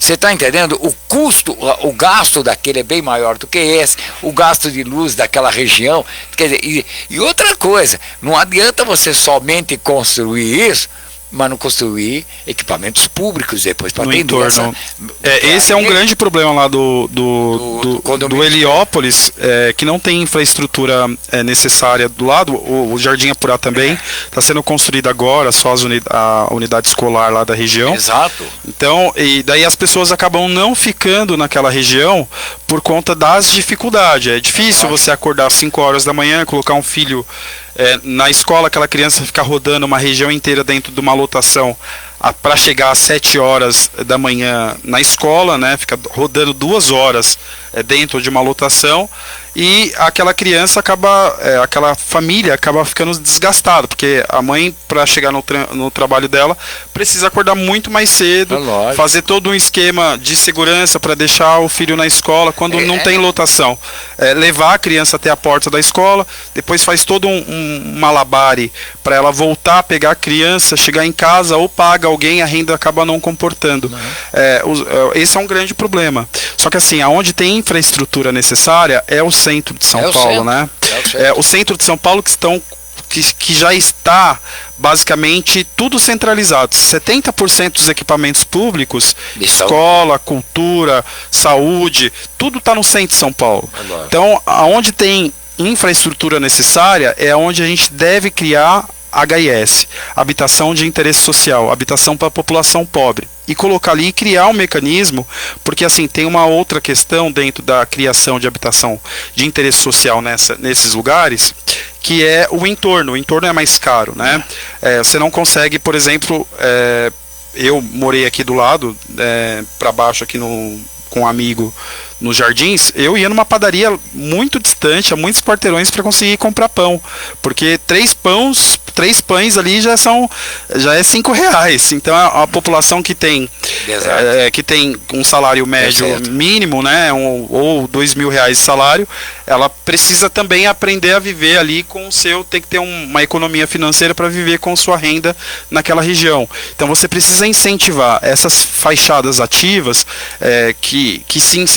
Você está entendendo? O custo, o gasto daquele é bem maior do que esse, o gasto de luz daquela região. Quer dizer, e outra coisa, não adianta você somente construir isso, mas não construir equipamentos públicos depois para atender entorno. Esse é um grande problema lá do Heliópolis, que não tem infraestrutura necessária do lado. O Jardim Apurá também está sendo construído agora, só a unidade escolar lá da região. Exato. Então, e daí as pessoas acabam não ficando naquela região por conta das dificuldades. É difícil você acordar às 5 horas da manhã, colocar um filho na escola, aquela criança ficar rodando uma região inteira dentro de uma lotação para chegar às 7 horas da manhã na escola, né? Fica rodando 2 horas dentro de uma lotação, e aquela criança aquela família acaba ficando desgastada, porque a mãe, para chegar no trabalho dela, precisa acordar muito mais cedo, fazer todo um esquema de segurança para deixar o filho na escola quando não tem lotação, levar a criança até a porta da escola, depois faz todo um malabare para ela voltar a pegar a criança, chegar em casa, ou paga alguém, a renda acaba não comportando. Esse é um grande problema. Só que assim, aonde tem infraestrutura necessária é o centro de São Paulo, né? O centro de São Paulo que já está basicamente tudo centralizado. 70% dos equipamentos públicos, escola, cultura, saúde, tudo está no centro de São Paulo. Então, aonde tem infraestrutura necessária é onde a gente deve criar HIS, habitação de interesse social, habitação para a população pobre, e colocar ali e criar um mecanismo, porque assim, tem uma outra questão dentro da criação de habitação de interesse social nesses lugares, que é o entorno é mais caro, né? Você não consegue, por exemplo, eu morei aqui do lado, para baixo aqui com um amigo nos Jardins, eu ia numa padaria muito distante, a muitos quarteirões, para conseguir comprar pão, porque 3 pães ali já é R$5. Então a população que tem um salário médio mínimo, né, ou R$2.000 de salário, ela precisa também aprender a viver ali com o seu, tem que ter uma economia financeira para viver com sua renda naquela região. Então você precisa incentivar essas fachadas ativas, que se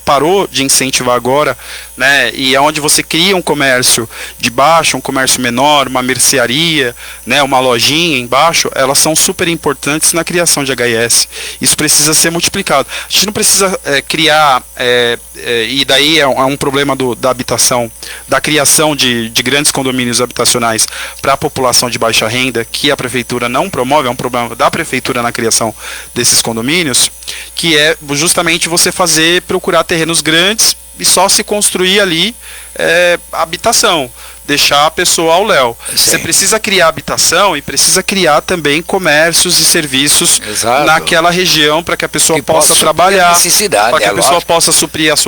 parou de incentivar agora, né, e é onde você cria um comércio de baixo, um comércio menor, uma mercearia, né, uma lojinha embaixo, elas são super importantes na criação de HIS. Isso precisa ser multiplicado. A gente não precisa criar, e daí é um problema da habitação, da criação de grandes condomínios habitacionais para a população de baixa renda, que a prefeitura não promove, é um problema da prefeitura na criação desses condomínios, que é justamente você procurar terrenos grandes e só se construir ali habitação, deixar a pessoa ao léu. Você precisa criar habitação e precisa criar também comércios e serviços naquela região para que a pessoa possa trabalhar, para que a pessoa possa suprir aos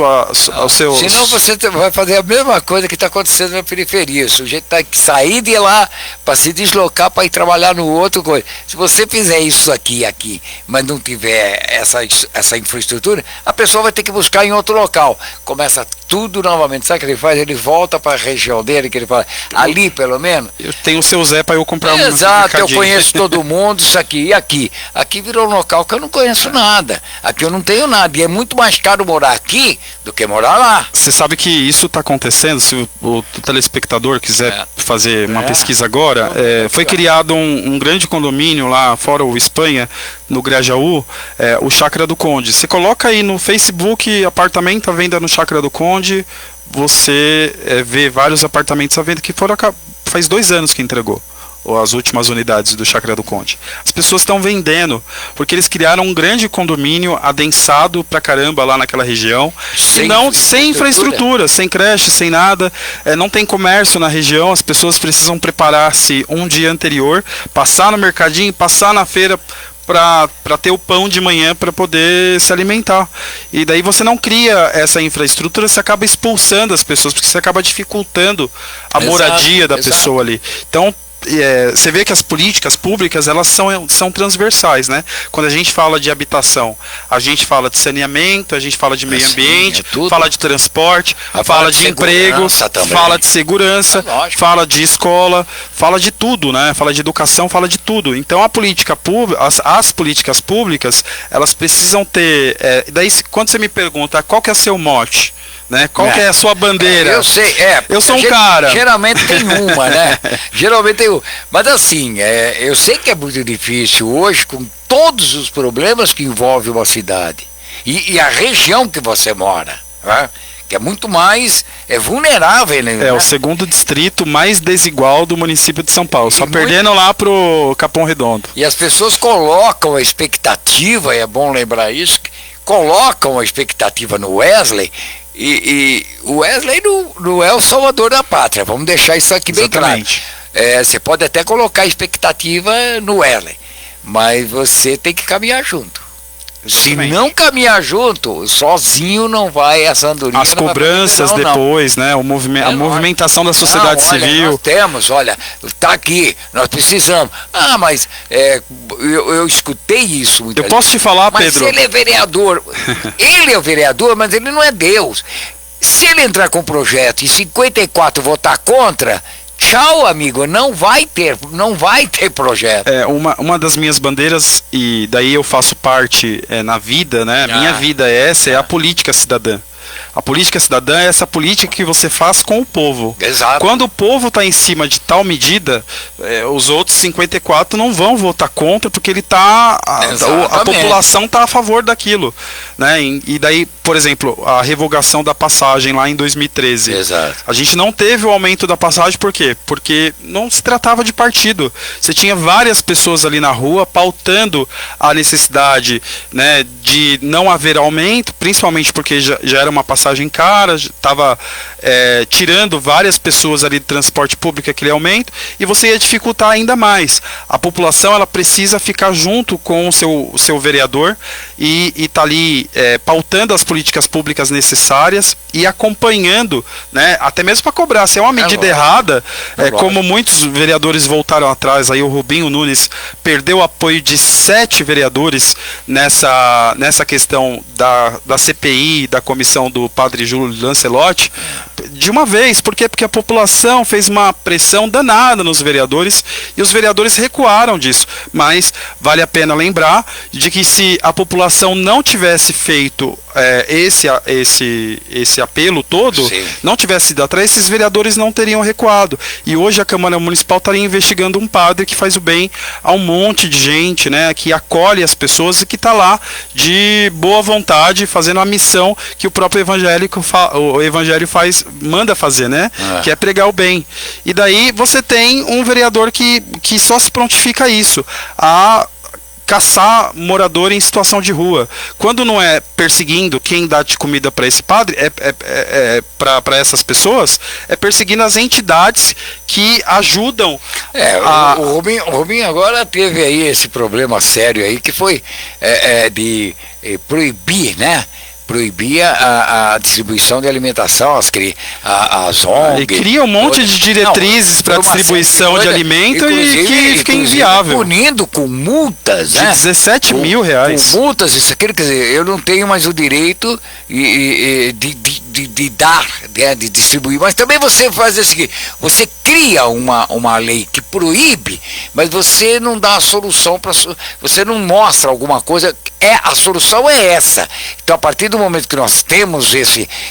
seus... Senão você vai fazer a mesma coisa que está acontecendo na periferia. O sujeito tem que sair de lá para se deslocar para ir trabalhar no outro coisa. Se você fizer isso aqui, mas não tiver essa infraestrutura, a pessoa vai ter que buscar em outro local. Começa tudo novamente. Sabe o que ele faz? Ele volta para a região dele, que ele fala, ali pelo menos. Eu tenho o seu Zé para eu comprar um. Exato, eu conheço todo mundo, isso aqui. E aqui? Aqui virou um local que eu não conheço nada. Aqui eu não tenho nada. E é muito mais caro morar aqui do que morar lá. Você sabe que isso está acontecendo, se o telespectador quiser fazer uma pesquisa agora, foi criado um grande condomínio lá fora o Espanha, no Grajaú, o Chácara do Conde. Você coloca aí no Facebook, apartamento à venda no Chácara do Conde, você vê vários apartamentos à venda que faz 2 anos que entregou as últimas unidades do Chácara do Conde. As pessoas estão vendendo, porque eles criaram um grande condomínio adensado pra caramba lá naquela região, sem infraestrutura, sem creche, sem nada, não tem comércio na região, as pessoas precisam preparar-se um dia anterior, passar no mercadinho, passar na feira, para ter o pão de manhã para poder se alimentar. E daí você não cria essa infraestrutura, você acaba expulsando as pessoas, porque você acaba dificultando a moradia da pessoa ali. Então, você vê que as políticas públicas, elas são transversais, né? Quando a gente fala de habitação, a gente fala de saneamento, a gente fala de meio ambiente, fala de transporte, fala de emprego, fala de segurança, fala de escola, fala de tudo, né? Fala de educação, fala de tudo. Então a política pública, as políticas públicas, elas precisam ter, daí quando você me pergunta qual que é o seu mote, né? Qual que é a sua bandeira? Eu sei, eu sou um cara. Geralmente tem uma, né? Geralmente tem uma. Mas assim, eu sei que é muito difícil hoje, com todos os problemas que envolvem uma cidade. E a região que você mora, né? Que é muito mais vulnerável. Né? O segundo distrito mais desigual do município de São Paulo, só perdendo lá pro Capão Redondo. E as pessoas colocam a expectativa, e é bom lembrar isso, colocam a expectativa no Wesley, e o Wesley não é o salvador da pátria, vamos deixar isso aqui bem claro. Você pode até colocar a expectativa no Wesley, mas você tem que caminhar junto. Se não caminhar junto, sozinho não vai, essa andorinha. As cobranças depois, né? A movimentação da sociedade civil. Nós temos, olha, tá aqui, nós precisamos. Ah, mas eu escutei isso muitas vezes. Posso te falar, mas Pedro? Mas ele é vereador. Ele é o vereador, mas ele não é Deus. Se ele entrar com um projeto e 54 votar contra, tchau, amigo, não vai ter projeto. Uma das minhas bandeiras, e daí eu faço parte na vida, né? Minha vida é essa, é a política cidadã. A política cidadã é essa política que você faz com o povo. Exato. Quando o povo está em cima de tal medida, os outros 54 não vão votar contra, porque ele tá a população está a favor daquilo, né? E daí, por exemplo, a revogação da passagem lá em 2013. Exato. A gente não teve o aumento da passagem, por quê? Porque não se tratava de partido. Você tinha várias pessoas ali na rua pautando a necessidade, né, de não haver aumento, principalmente porque já era uma passagem cara, estava tirando várias pessoas ali do transporte público aquele aumento, e você ia dificultar ainda mais. A população, ela precisa ficar junto com o seu vereador e tá ali pautando as políticas públicas necessárias e acompanhando, né, até mesmo para cobrar. Se é uma medida errada, como muitos vereadores voltaram atrás, aí o Rubinho Nunes perdeu o apoio de 7 vereadores nessa questão da CPI, da comissão do padre Júlio Lancelotti, de uma vez. Por quê? Porque a população fez uma pressão danada nos vereadores e os vereadores recuaram disso. Mas vale a pena lembrar de que se a população não tivesse feito esse apelo todo, sim, não tivesse ido atrás, esses vereadores não teriam recuado. E hoje a Câmara Municipal estaria investigando um padre que faz o bem a um monte de gente, né, que acolhe as pessoas e que está lá de boa vontade, fazendo a missão que o próprio o evangelho manda fazer, né? Que é pregar o bem. E daí você tem um vereador que só se prontifica a isso, a caçar morador em situação de rua. Quando não é perseguindo quem dá de comida para esse padre, para essas pessoas, é perseguindo as entidades que ajudam. O Rubinho agora teve aí esse problema sério aí, que foi de proibir, né? Proibia a distribuição de alimentação, as ONG. E cria um monte de diretrizes para distribuição de alimento e que fica inviável. Punindo com multas, de R$17 mil. Com multas, isso aqui, quer dizer, eu não tenho mais o direito de dar, de distribuir. Mas também você faz o seguinte, você cria uma lei que proíbe, mas você não dá a solução, você não mostra alguma coisa. A solução é essa. Então, a partir do momento que nós temos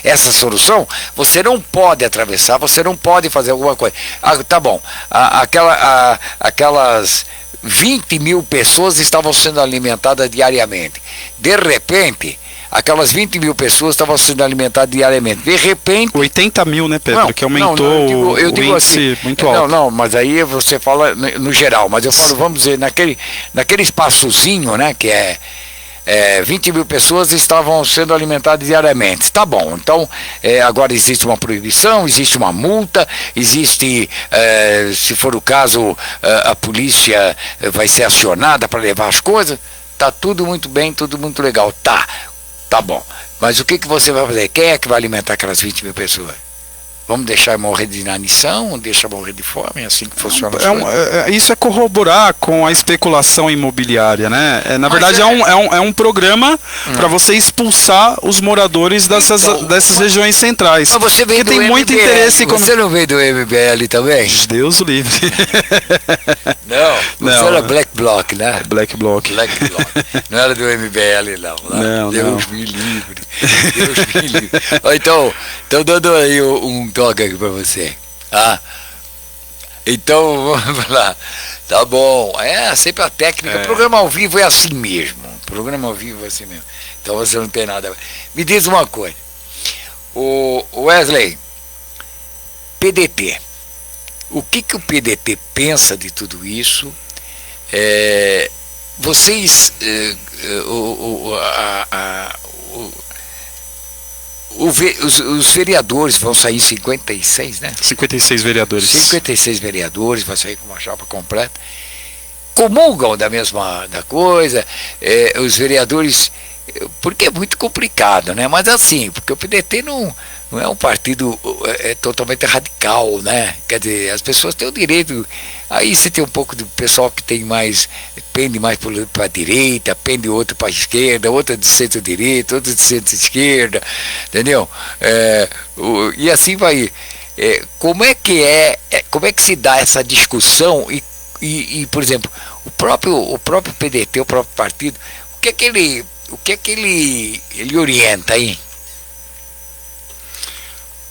essa solução, você não pode atravessar, você não pode fazer alguma coisa. Tá bom, aquelas 20 mil pessoas estavam sendo alimentadas diariamente. De repente, aquelas 20 mil pessoas estavam sendo alimentadas diariamente. De repente... 80 mil, né, Pedro? Que aumentou o índice assim, muito alto. Não, mas aí você fala no geral. Mas eu falo, vamos dizer, naquele espaçozinho, né, que 20 mil pessoas estavam sendo alimentadas diariamente. Tá bom, então agora existe uma proibição, existe uma multa, existe, se for o caso, a polícia vai ser acionada para levar as coisas. Tá tudo muito bem, tudo muito legal. Tá bom. Mas o que você vai fazer? Quem é que vai alimentar aquelas 20 mil pessoas? Vamos deixar morrer de inanição, deixa morrer de fome, é assim que funciona. Isso é corroborar com a especulação imobiliária, né? Na verdade é um programa para você expulsar os moradores dessas regiões centrais. Mas você veio do tem MBL, muito interesse. Você não veio do MBL também? Deus o livre. Não, você era Black Bloc, né? Black Bloc. Não era do MBL, não. Deus me livre. Deus me livre. Então dando aí um toque aqui pra você. Então, vamos lá. Tá bom. Sempre a técnica. Programa ao vivo é assim mesmo. Programa ao vivo é assim mesmo. Então você não tem nada. Me diz uma coisa. O Wesley, PDT. O que o PDT pensa de tudo isso? Vocês... os vereadores vão sair 56, né? 56 vereadores. 56 vereadores, vai sair com uma chapa completa. comungam da mesma da coisa, os vereadores, porque é muito complicado, né? Mas assim, porque o PDT não é um partido totalmente radical, né? Quer dizer, as pessoas têm o direito. Aí você tem um pouco do pessoal que tem mais, pende mais para a direita, pende outro para a esquerda, outro de centro-direita, outro de centro-esquerda, entendeu? E assim vai. Como é que se dá essa discussão e, por exemplo, o próprio PDT, o próprio partido, o que é que ele orienta aí?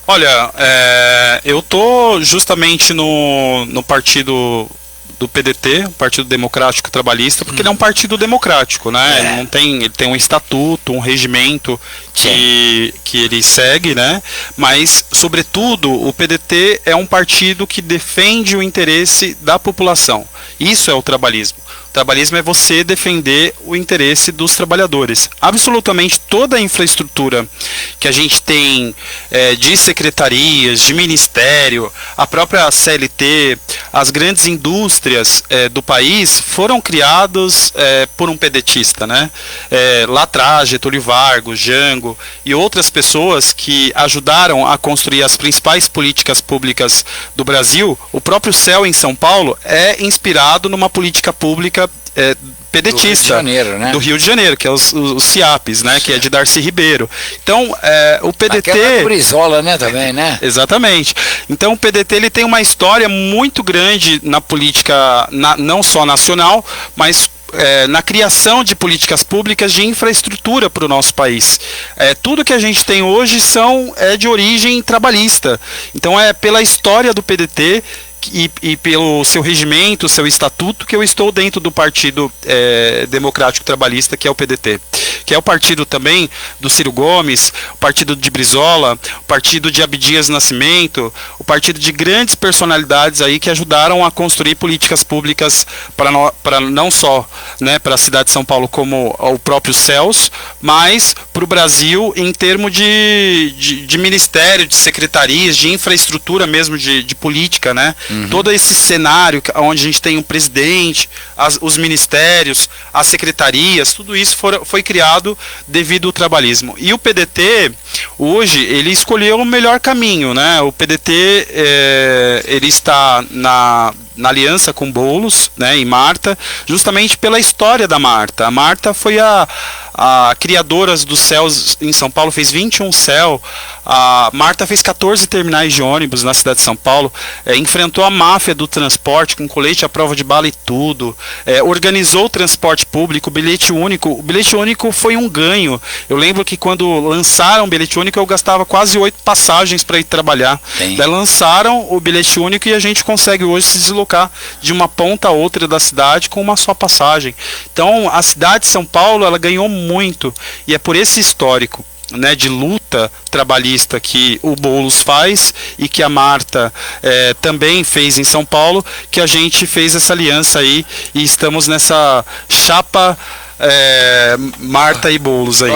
Olha, eu tô justamente no partido do PDT, o Partido Democrático Trabalhista, porque ele é um partido democrático, né? Ele tem um estatuto, um regimento que ele segue, né? Mas, sobretudo, o PDT é um partido que defende o interesse da população. Isso é o trabalhismo. O trabalhismo é você defender o interesse dos trabalhadores. Absolutamente toda a infraestrutura que a gente tem de secretarias, de ministério, a própria CLT, as grandes indústrias do país foram criadas por um pedetista, né? Lá atrás, Getúlio Vargas, Jango e outras pessoas que ajudaram a construir as principais políticas públicas do Brasil. O próprio CEL em São Paulo é inspirado numa política pública pedetista, do Rio de Janeiro, né? Do Rio de Janeiro, que é os CIAPs, né? Que é de Darcy Ribeiro. Então, o PDT... Aquela Brizola, né, também, né? Exatamente. Então, o PDT ele tem uma história muito grande na política, não só nacional, mas na criação de políticas públicas de infraestrutura para o nosso país. Tudo que a gente tem hoje é de origem trabalhista. Então, é pela história do PDT e pelo seu regimento, seu estatuto, que eu estou dentro do Partido Democrático Trabalhista, que é o PDT, que é o partido também do Ciro Gomes, o partido de Brizola, o partido de Abdias Nascimento, o partido de grandes personalidades aí que ajudaram a construir políticas públicas para não só, né, para a cidade de São Paulo como o próprio CELS, mas para o Brasil em termos de ministério, de secretarias, de infraestrutura mesmo, de política, né? Todo esse cenário onde a gente tem um presidente, os ministérios, as secretarias, tudo isso foi criado devido ao trabalhismo. E o PDT, hoje, ele escolheu o melhor caminho, né? O PDT, ele está na aliança com Boulos, né, e Marta, justamente pela história da Marta. A Marta foi a criadora dos CELs em São Paulo, fez 21 CEL. A Marta fez 14 terminais de ônibus na cidade de São Paulo, enfrentou a máfia do transporte com colete à prova de bala e tudo, organizou o transporte público, o bilhete único. O bilhete único foi um ganho. Eu lembro que quando lançaram o bilhete único, eu gastava quase 8 passagens para ir trabalhar. Daí lançaram o bilhete único e a gente consegue hoje se deslocar de uma ponta a outra da cidade com uma só passagem. Então, a cidade de São Paulo, ela ganhou muito, e é por esse histórico, né, de luta trabalhista que o Boulos faz e que a Marta também fez em São Paulo, que a gente fez essa aliança aí e estamos nessa chapa Marta e Boulos aí.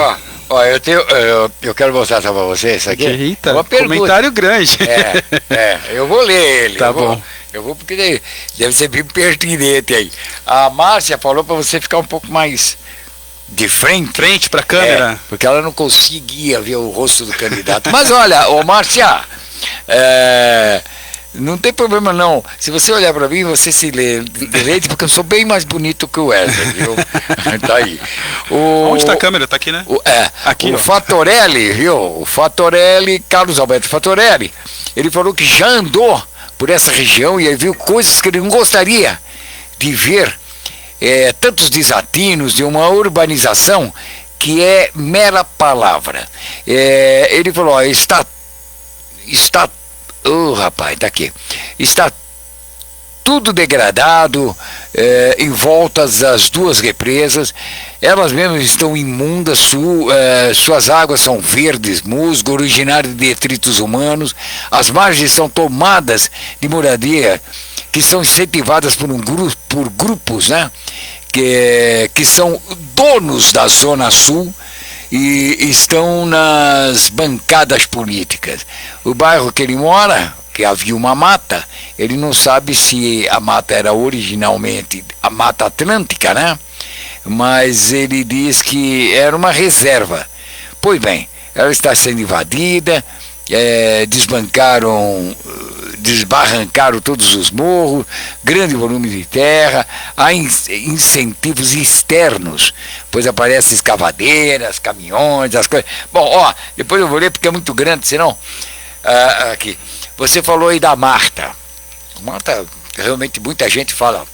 Eu quero mostrar para você isso aqui. Eita, uma pergunta. Comentário grande. Eu vou ler ele. Tá bom. Eu vou porque deve ser bem pertinente aí. A Márcia falou para você ficar um pouco mais de frente para a câmera, porque ela não conseguia ver o rosto do candidato. Mas olha, Márcia, não tem problema não. Se você olhar para mim, você se deleite, porque eu sou bem mais bonito que o Wesley, viu? Tá aí. Onde está a câmera? Tá aqui, né? Aqui, o Fatorelli, viu? O Fatorelli, Carlos Alberto Fatorelli, ele falou que já andou por essa região e ele viu coisas que ele não gostaria de ver, tantos desatinos de uma urbanização que é mera palavra. Ele falou, rapaz, tá aqui. Está tudo degradado em volta das duas represas. Elas mesmas estão imundas, suas águas são verdes, musgo, originário de detritos humanos. As margens são tomadas de moradia que são incentivadas por grupos, né, que são donos da Zona Sul e estão nas bancadas políticas. O bairro que ele mora, que havia uma mata. Ele não sabe se a mata era originalmente a Mata Atlântica, né? Mas ele diz que era uma reserva. Pois bem, ela está sendo invadida, desbarrancaram todos os morros, grande volume de terra, há incentivos externos, pois aparecem escavadeiras, caminhões, as coisas. Bom, ó, depois eu vou ler porque é muito grande, senão... aqui, você falou aí da Marta. Marta, realmente muita gente fala...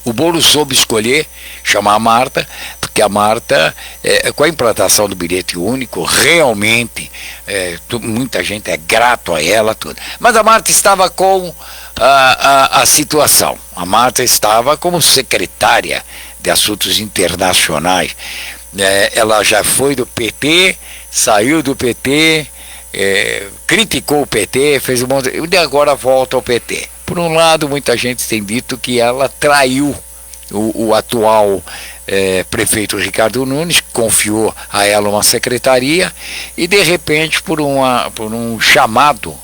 O Boulos soube escolher, chamar a Marta, porque a Marta, com a implantação do bilhete único, realmente, muita gente é grato a ela, tudo. Mas a Marta estava com a situação. A Marta estava como secretária de Assuntos Internacionais. Ela já foi do PT, saiu do PT, criticou o PT, fez um monte e agora volta ao PT. Por um lado, muita gente tem dito que ela traiu o atual prefeito Ricardo Nunes, confiou a ela uma secretaria e de repente por um chamado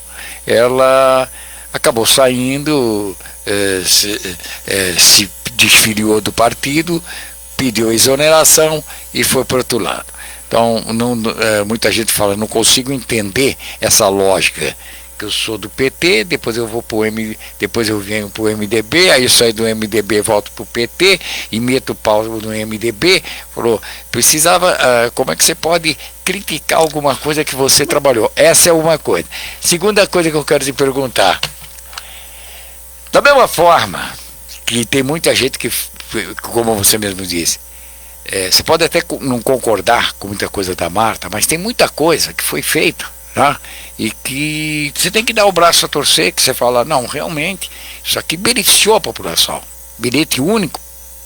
ela acabou saindo, se desfiliou do partido, pediu exoneração e foi para outro lado. Então muita gente fala, não consigo entender essa lógica. Eu sou do PT, depois eu vou depois eu venho para o MDB, aí eu saio do MDB, volto para o PT e meto o pau no MDB. Falou, precisava, como é que você pode criticar alguma coisa que você trabalhou? Essa é uma coisa. Segunda coisa que eu quero te perguntar, da mesma forma que tem muita gente que, como você mesmo disse, você pode até não concordar com muita coisa da Marta, mas tem muita coisa que foi feita, tá? E que você tem que dar o braço a torcer, que você fala, não, realmente, isso aqui beneficiou a população. Bilhete único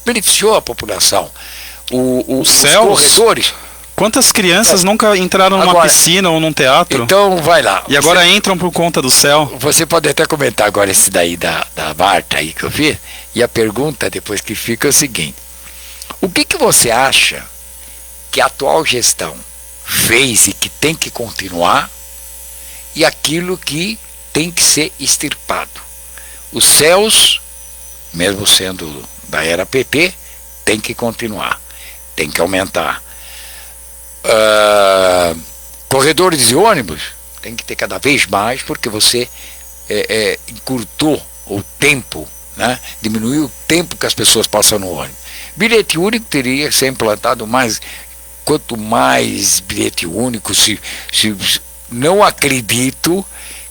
beneficiou a população. Os corredores. Quantas crianças nunca entraram numa piscina ou num teatro? Então vai lá. E agora entram por conta do céu. Você pode até comentar agora esse daí da Marta aí que eu fiz. E a pergunta depois que fica é o seguinte: o que você acha que a atual gestão fez e que tem que continuar, e aquilo que tem que ser extirpado? Os céus, mesmo sendo da era PT, tem que continuar, tem que aumentar. Corredores de ônibus tem que ter cada vez mais, porque você encurtou o tempo, né? Diminuiu o tempo que as pessoas passam no ônibus. Bilhete único teria que ser implantado mais. Quanto mais bilhete único, não acredito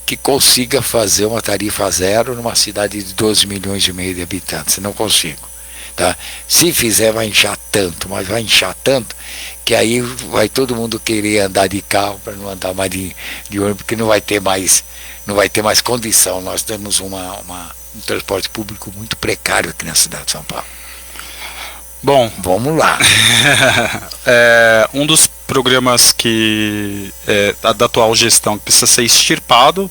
que consiga fazer uma tarifa zero numa cidade de 12 milhões e meio de habitantes. Não consigo. Tá? Se fizer, vai inchar tanto, mas vai inchar tanto que aí vai todo mundo querer andar de carro para não andar mais de ônibus, porque não vai ter mais condição. Nós temos um transporte público muito precário aqui na cidade de São Paulo. Bom, vamos lá. Um dos programas que da atual gestão que precisa ser extirpado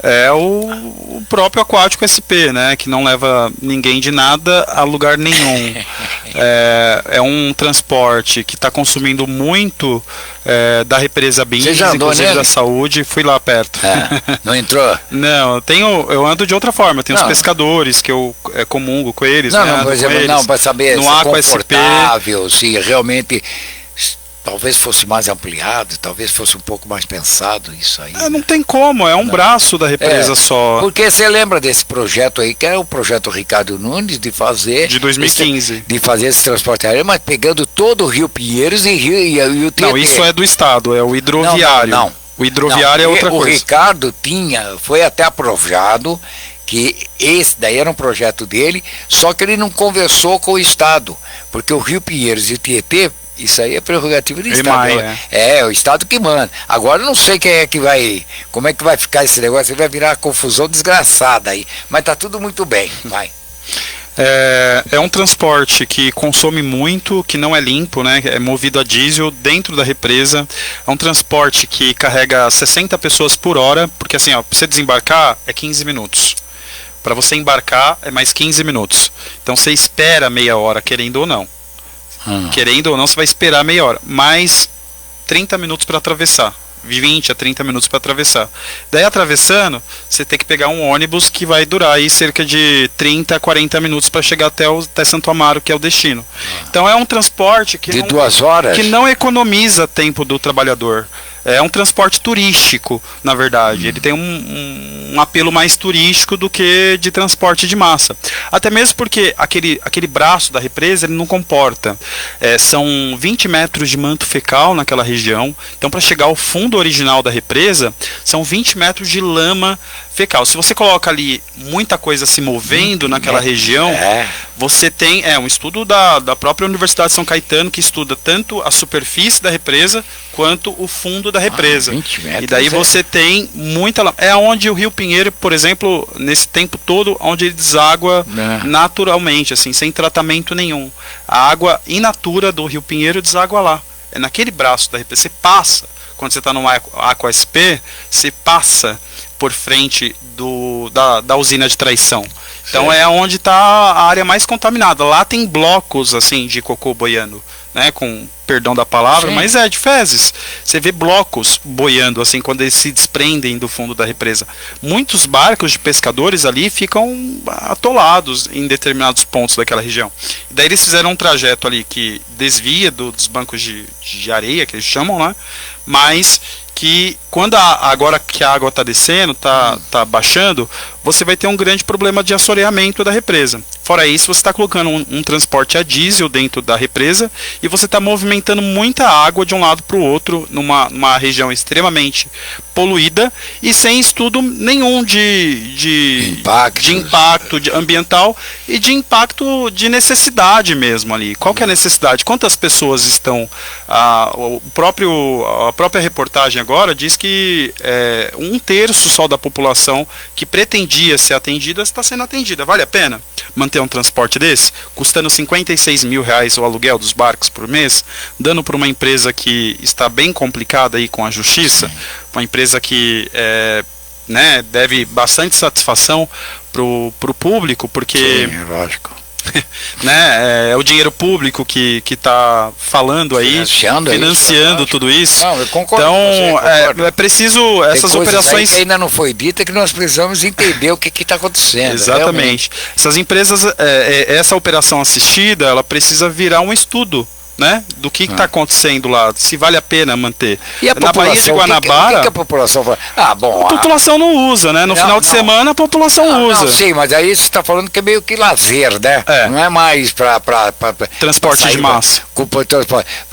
é o próprio Aquático SP, né, que não leva ninguém de nada a lugar nenhum. É um transporte que está consumindo muito da represa Bins, inclusive da saúde. Fui lá perto. Não entrou? Não, eu ando de outra forma. Tem os pescadores que eu comungo com eles. Não, para saber no se é confortável, se realmente talvez fosse mais ampliado, talvez fosse um pouco mais pensado isso aí. Não tem como, é um braço da represa só. Porque você lembra desse projeto aí, que é o projeto Ricardo Nunes, de fazer... De 2015. De fazer esse transporte aéreo, mas pegando todo o Rio Pinheiros e o Tietê. Não, isso é do Estado, é o hidroviário. Não. O hidroviário é outra coisa. O Ricardo foi até aprovado, que esse daí era um projeto dele, só que ele não conversou com o Estado, porque o Rio Pinheiros e o Tietê, isso aí é prerrogativa do Estado. É o Estado que manda. Agora eu não sei como é que vai ficar esse negócio, vai virar uma confusão desgraçada aí. Mas tá tudo muito bem, vai. É um transporte que consome muito, que não é limpo, né? É movido a diesel dentro da represa. É um transporte que carrega 60 pessoas por hora, porque assim, para você desembarcar é 15 minutos. Para você embarcar é mais 15 minutos. Então você espera meia hora, querendo ou não. Querendo ou não, você vai esperar meia hora, mais 30 minutos para atravessar. 20 a 30 minutos para atravessar. Daí atravessando, você tem que pegar um ônibus que vai durar aí cerca de 30 a 40 minutos para chegar até Santo Amaro, que é o destino. Então é um transporte que de 2 horas? Que não economiza tempo do trabalhador. É um transporte turístico, na verdade. Ele tem um apelo mais turístico do que de transporte de massa. Até mesmo porque aquele braço da represa ele não comporta. São 20 metros de manto fecal naquela região. Então, para chegar ao fundo original da represa, são 20 metros de lama fecal. Se você coloca ali muita coisa se movendo naquela região, você tem um estudo da própria Universidade de São Caetano que estuda tanto a superfície da represa quanto o fundo da represa. 20 metros, e daí você tem muita lama. É onde o Rio Pinheiro, por exemplo, nesse tempo todo, onde ele deságua naturalmente, assim, sem tratamento nenhum. A água in natura do Rio Pinheiro deságua lá. É naquele braço da represa. Você passa, quando você está no Aqua SP, você passa por frente da usina de Traição. Então é onde está a área mais contaminada. Lá tem blocos assim de cocô boiando, né, com perdão da palavra, mas de fezes. Você vê blocos boiando assim quando eles se desprendem do fundo da represa. Muitos barcos de pescadores ali ficam atolados em determinados pontos daquela região. E daí eles fizeram um trajeto ali que desvia dos bancos de areia, que eles chamam, né? Mas que quando agora que a água está descendo, tá baixando, você vai ter um grande problema de assoreamento da represa. Fora isso, você está colocando um transporte a diesel dentro da represa e você está movimentando muita água de um lado para o outro numa região extremamente poluída e sem estudo nenhum de impacto ambiental e de impacto de necessidade mesmo ali. Qual que é a necessidade? Quantas pessoas estão... A própria reportagem agora diz que 1/3 só da população que pretendia ser atendida está sendo atendida. Vale a pena manter um transporte desse? Custando R$56 mil o aluguel dos barcos por mês, dando para uma empresa que está bem complicada aí com a justiça, uma empresa que deve bastante satisfação pro público, porque... Sim, lógico. É o dinheiro público que está falando aí, financiando tudo isso. Não, eu concordo então é preciso essas operações que ainda não foi dita, que nós precisamos entender o que está acontecendo. Exatamente. Realmente. Essas empresas, essa operação assistida, ela precisa virar um estudo, né, do que está acontecendo lá, se vale a pena manter. E a na Baía de Guanabara, o que a população fala? A população não usa, né? No final de semana a população usa. Não, sim, mas aí você está falando que é meio que lazer, né? Não é mais para transporte de massa. Porque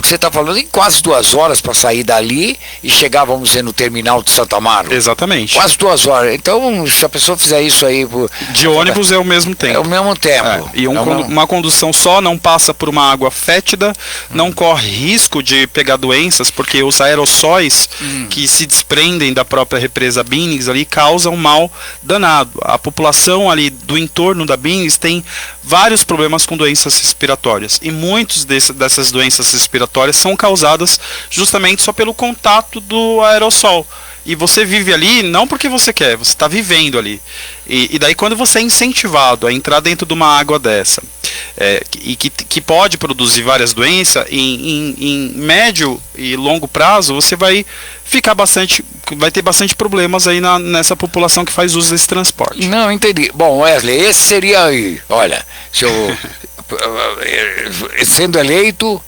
você está falando em quase 2 horas para sair dali e chegar, vamos dizer, no terminal de Santo Amaro. Exatamente. Quase 2 horas. Então, se a pessoa fizer isso aí... de ônibus é o mesmo tempo. É o mesmo tempo. E uma condução só, não passa por uma água fétida, não corre risco de pegar doenças, porque os aerossóis que se desprendem da própria represa Binnings ali causam mal danado. A população ali do entorno da Binnings tem vários problemas com doenças respiratórias, e muitos dessas doenças respiratórias são causadas justamente só pelo contato do aerossol. E você vive ali não porque você quer, você está vivendo ali. E daí quando você é incentivado a entrar dentro de uma água dessa, e que pode produzir várias doenças, em médio e longo prazo, você vai ter bastante problemas aí nessa população que faz uso desse transporte. Não, entendi. Bom, Wesley, esse seria aí, olha, se eu sendo eleito...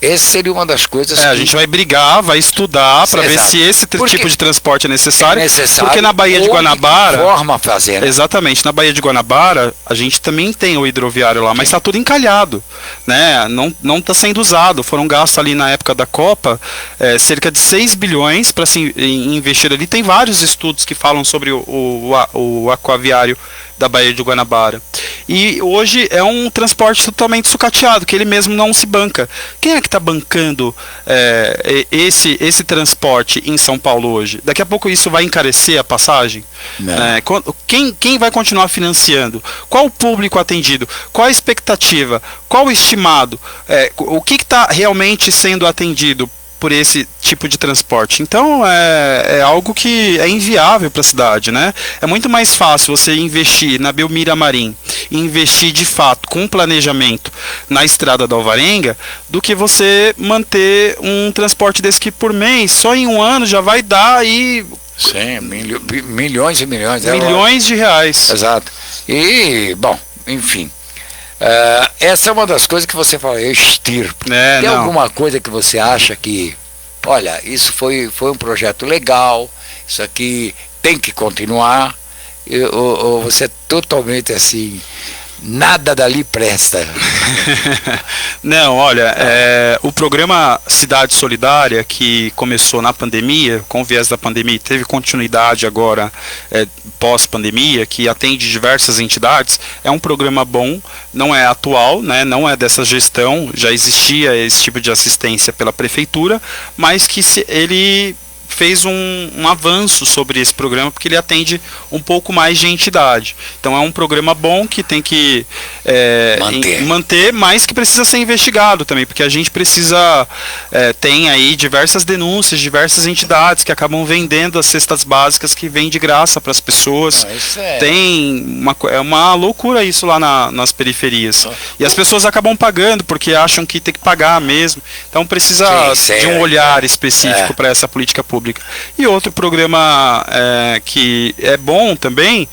Essa seria uma das coisas a gente vai brigar, vai estudar para ver se esse tipo de transporte é necessário. Porque na Baía de Guanabara... forma fazer, né? Exatamente, na Baía de Guanabara a gente também tem o hidroviário lá, mas está tudo encalhado, né? Não está sendo usado. Foram gastos ali na época da Copa cerca de 6 bilhões para se investir ali. Tem vários estudos que falam sobre o aquaviário da Baía de Guanabara. E hoje é um transporte totalmente sucateado, que ele mesmo não se banca. Quem é que está bancando esse transporte em São Paulo hoje? Daqui a pouco isso vai encarecer a passagem? Quem vai continuar financiando? Qual o público atendido? Qual a expectativa? Qual o estimado? O que está realmente sendo atendido por esse tipo de transporte? Então é algo que é inviável para a cidade, né? É muito mais fácil você investir na Belmira Marim investir de fato com planejamento na estrada da Alvarenga do que você manter um transporte desse que por mês, só em um ano já vai dar aí... Sim, milhões e milhões. Milhões de reais. Exato. E, bom, enfim. Essa é uma das coisas que você fala, eu extirpo. Tem alguma coisa que você acha que, olha, isso foi um projeto legal, isso aqui tem que continuar, ou você é totalmente assim, nada dali presta? Não, olha, o programa Cidade Solidária, que começou na pandemia, com o viés da pandemia, e teve continuidade agora pós-pandemia, que atende diversas entidades, é um programa bom, não é atual, né, não é dessa gestão, já existia esse tipo de assistência pela prefeitura, mas que ele fez um avanço sobre esse programa, porque ele atende um pouco mais de entidade. Então é um programa bom que tem que manter, mas que precisa ser investigado também, porque a gente precisa, tem aí diversas denúncias, diversas entidades que acabam vendendo as cestas básicas que vêm de graça para as pessoas. Tem uma loucura isso lá nas periferias. E as pessoas acabam pagando, porque acham que tem que pagar mesmo. Então precisa de um olhar específico para essa política pública. E outro programa que é bom também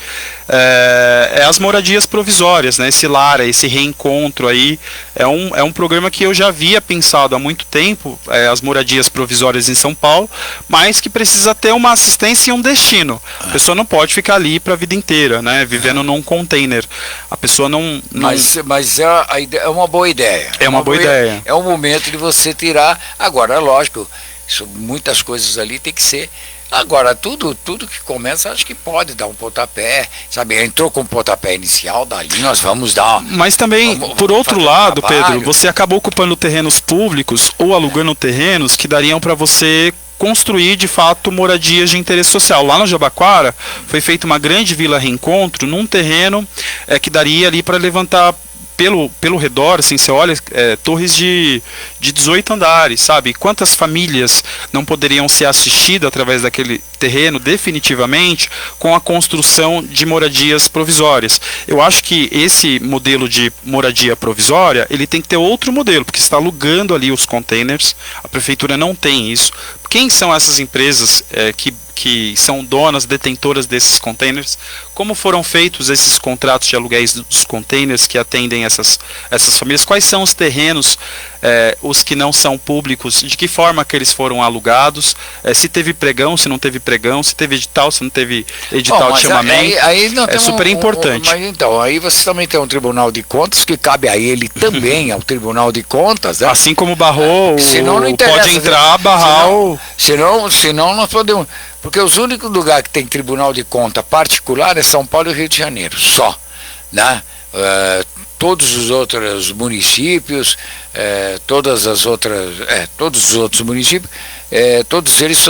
é as moradias provisórias, né? Esse lar, esse reencontro aí, é um programa que eu já havia pensado há muito tempo, as moradias provisórias em São Paulo, mas que precisa ter uma assistência e um destino. A pessoa não pode ficar ali para a vida inteira, né? Vivendo num container. A pessoa não... Mas é uma boa ideia. É uma boa ideia. É um momento de você tirar. Agora, é lógico, muitas coisas ali tem que ser. Agora, tudo que começa, acho que pode dar um pontapé, sabe? Entrou com o pontapé inicial, dali nós vamos dar. Mas também, por outro lado, Pedro, você acabou ocupando terrenos públicos ou alugando terrenos que dariam para você construir, de fato, moradias de interesse social. Lá no Jabaquara, foi feita uma grande vila reencontro num terreno que daria ali para levantar pelo redor, assim, você olha, torres de 18 andares, sabe? Quantas famílias não poderiam ser assistidas através daquele terreno, definitivamente, com a construção de moradias provisórias. Eu acho que esse modelo de moradia provisória, ele tem que ter outro modelo, porque está alugando ali os containers, a prefeitura não tem isso. Quem são essas empresas que são donas, detentoras desses containers? Como foram feitos esses contratos de aluguéis dos containers que atendem essas famílias? Quais são os terrenos, os que não são públicos? De que forma que eles foram alugados? Se teve pregão, se não teve pregão, se teve edital, se não teve edital de chamamento? Aí não é super importante. Mas então, aí você também tem um Tribunal de Contas que cabe a ele também, ao Tribunal de Contas, né? Assim como barrou, pode entrar, barrar o... Senão nós podemos... Porque os únicos lugares que tem Tribunal de Conta particular é São Paulo e Rio de Janeiro, só, né? Todos os outros municípios, todos os outros municípios, todos eles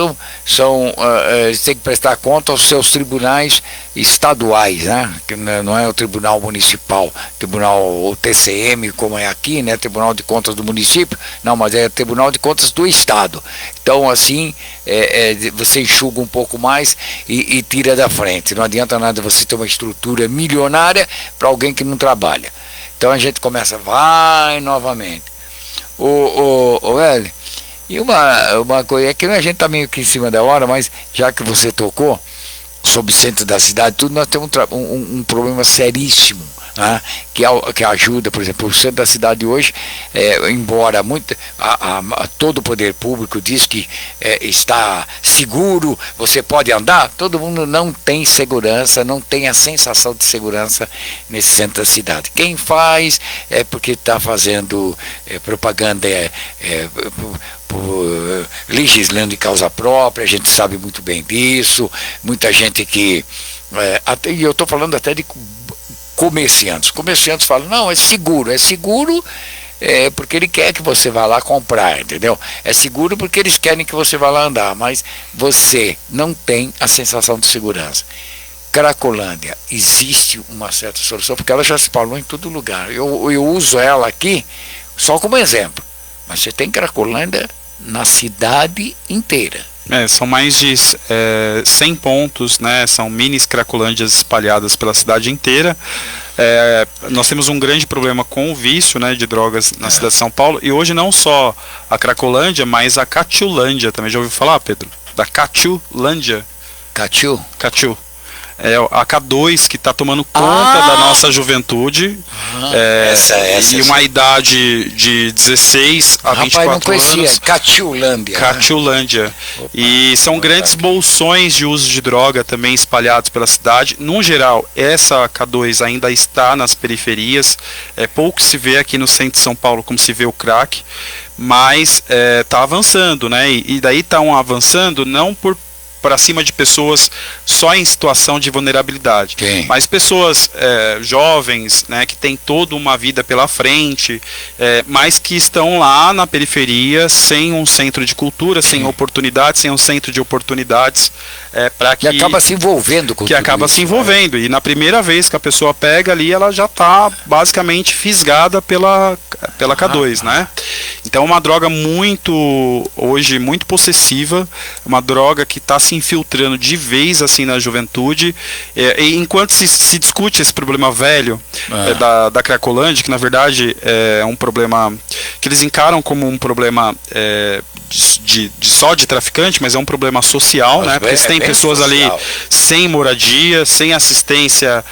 eles têm que prestar conta aos seus tribunais estaduais, né? Que não é o Tribunal Municipal, Tribunal TCM, como é aqui, né? Tribunal de Contas do município, não, mas é Tribunal de Contas do Estado. Então, assim, você enxuga um pouco mais e tira da frente. Não adianta nada você ter uma estrutura milionária para alguém que não trabalha. Então a gente começa, vai novamente. Hélio, e uma coisa, é que a gente está meio que em cima da hora, mas já que você tocou sobre o centro da cidade, tudo, nós temos um problema seríssimo, né? Que ajuda, por exemplo, o centro da cidade hoje, embora todo o poder público diz que está seguro, você pode andar, todo mundo não tem segurança, não tem a sensação de segurança nesse centro da cidade. Quem faz é porque está fazendo propaganda, legislando em causa própria, a gente sabe muito bem disso, muita gente que, e eu estou falando até de comerciantes falam, não, é seguro porque ele quer que você vá lá comprar, entendeu? É seguro porque eles querem que você vá lá andar, mas você não tem a sensação de segurança. Cracolândia, existe uma certa solução, porque ela já se falou em todo lugar. Eu uso ela aqui só como exemplo, mas você tem Cracolândia na cidade inteira. São mais de 100 pontos, né? São mini cracolândias espalhadas pela cidade inteira. Nós temos um grande problema com o vício, né, de drogas na cidade de São Paulo. E hoje não só a Cracolândia, mas a Catiulândia. Também já ouviu falar, Pedro? Da Catiulândia. Catiu. É a K2 que está tomando conta da nossa juventude. E uma idade de 16 a 24 não conhecia, anos. Catiulândia. E são grandes bolsões de uso de droga também espalhados pela cidade. No geral, essa K2 ainda está nas periferias. Pouco se vê aqui no centro de São Paulo como se vê o crack. Mas está avançando, né? E daí estão avançando não para cima de pessoas só em situação de vulnerabilidade, mas pessoas jovens, né, que têm toda uma vida pela frente, mas que estão lá na periferia sem um centro de cultura, sem oportunidades, sem um centro de oportunidades, para que acaba se envolvendo com se envolvendo. E na primeira vez que a pessoa pega ali, ela já está basicamente fisgada pela K2, né? Então é uma droga hoje muito possessiva, uma droga que está se infiltrando de vez assim na juventude, e enquanto se discute esse problema velho da Cracolândia, que na verdade é um problema que eles encaram como um problema só de traficante, mas é um problema social, né? Porque tem pessoas ali sem moradia, sem assistência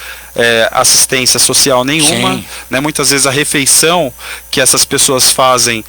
social nenhuma, né? Muitas vezes a refeição que essas pessoas fazem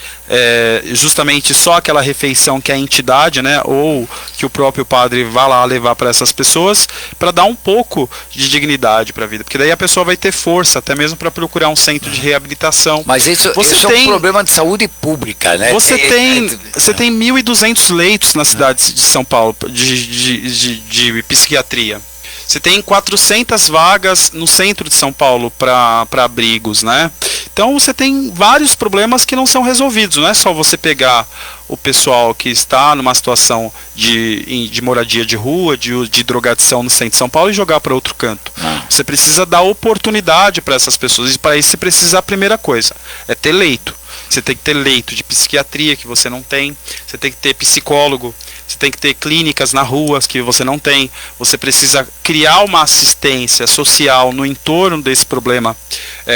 justamente só aquela refeição que a entidade, né, ou que o próprio padre vai lá levar para essas pessoas, para dar um pouco de dignidade para a vida, porque daí a pessoa vai ter força até mesmo para procurar um centro de reabilitação. Mas isso é um problema de saúde pública, né? Você tem 1.200 leitos na cidade de São Paulo de psiquiatria. Você tem 400 vagas no centro de São Paulo para abrigos, né? Então você tem vários problemas que não são resolvidos. Não é só você pegar o pessoal que está numa situação de moradia de rua, de drogadição no centro de São Paulo e jogar para outro canto. Você precisa dar oportunidade para essas pessoas. E para isso você precisa, a primeira coisa, é ter leito. Você tem que ter leito de psiquiatria que você não tem. Você tem que ter psicólogo. Você tem que ter clínicas na rua que você não tem. Você precisa criar uma assistência social no entorno desse problema,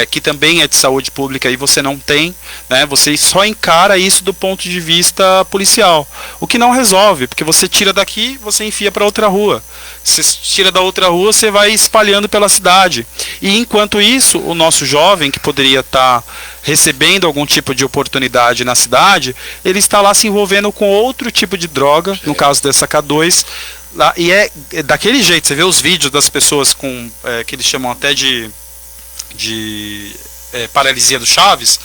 que também é de saúde pública e você não tem, né? Você só encara isso do ponto de vista policial, o que não resolve, porque você tira daqui, você enfia para outra rua. Você tira da outra rua, você vai espalhando pela cidade. E enquanto isso, o nosso jovem, que poderia estar recebendo algum tipo de oportunidade na cidade, ele está lá se envolvendo com outro tipo de droga, no caso dessa K2, lá, e é daquele jeito. Você vê os vídeos das pessoas com que eles chamam até de paralisia do Chaves,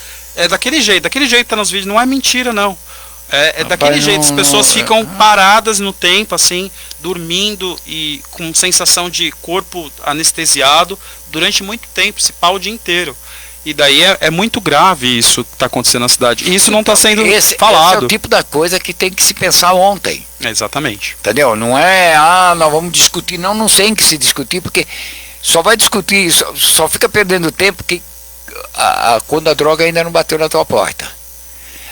daquele jeito tá nos vídeos, não é mentira não. Daquele jeito, as pessoas ficam paradas no tempo, assim, dormindo e com sensação de corpo anestesiado durante muito tempo, esse pau o dia inteiro. E daí é muito grave isso que está acontecendo na cidade. E isso não está sendo falado. Esse é o tipo da coisa que tem que se pensar ontem. Exatamente. Entendeu? Não é, nós vamos discutir. Não sei em que se discutir, porque só vai discutir, só fica perdendo tempo quando a droga ainda não bateu na tua porta.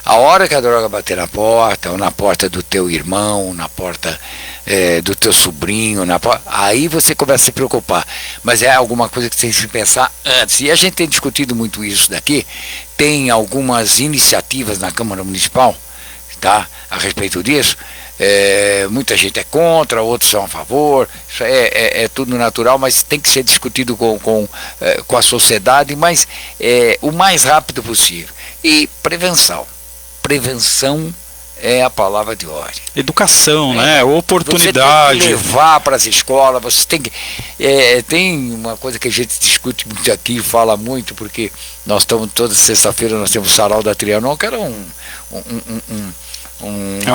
A hora que a droga bater na porta, ou na porta do teu irmão, na porta do teu sobrinho, aí você começa a se preocupar. Mas é alguma coisa que tem que se pensar antes. E a gente tem discutido muito isso daqui. Tem algumas iniciativas na Câmara Municipal, tá, a respeito disso. Muita gente é contra, outros são a favor. Isso é tudo natural, mas tem que ser discutido com a sociedade, mas o mais rápido possível. E prevenção. Prevenção é a palavra de ordem. Educação, né? Oportunidade. Você tem que levar para as escolas, você tem que... tem uma coisa que a gente discute muito aqui, fala muito, porque nós estamos toda sexta-feira, nós temos o Sarau da Trianon, que era uma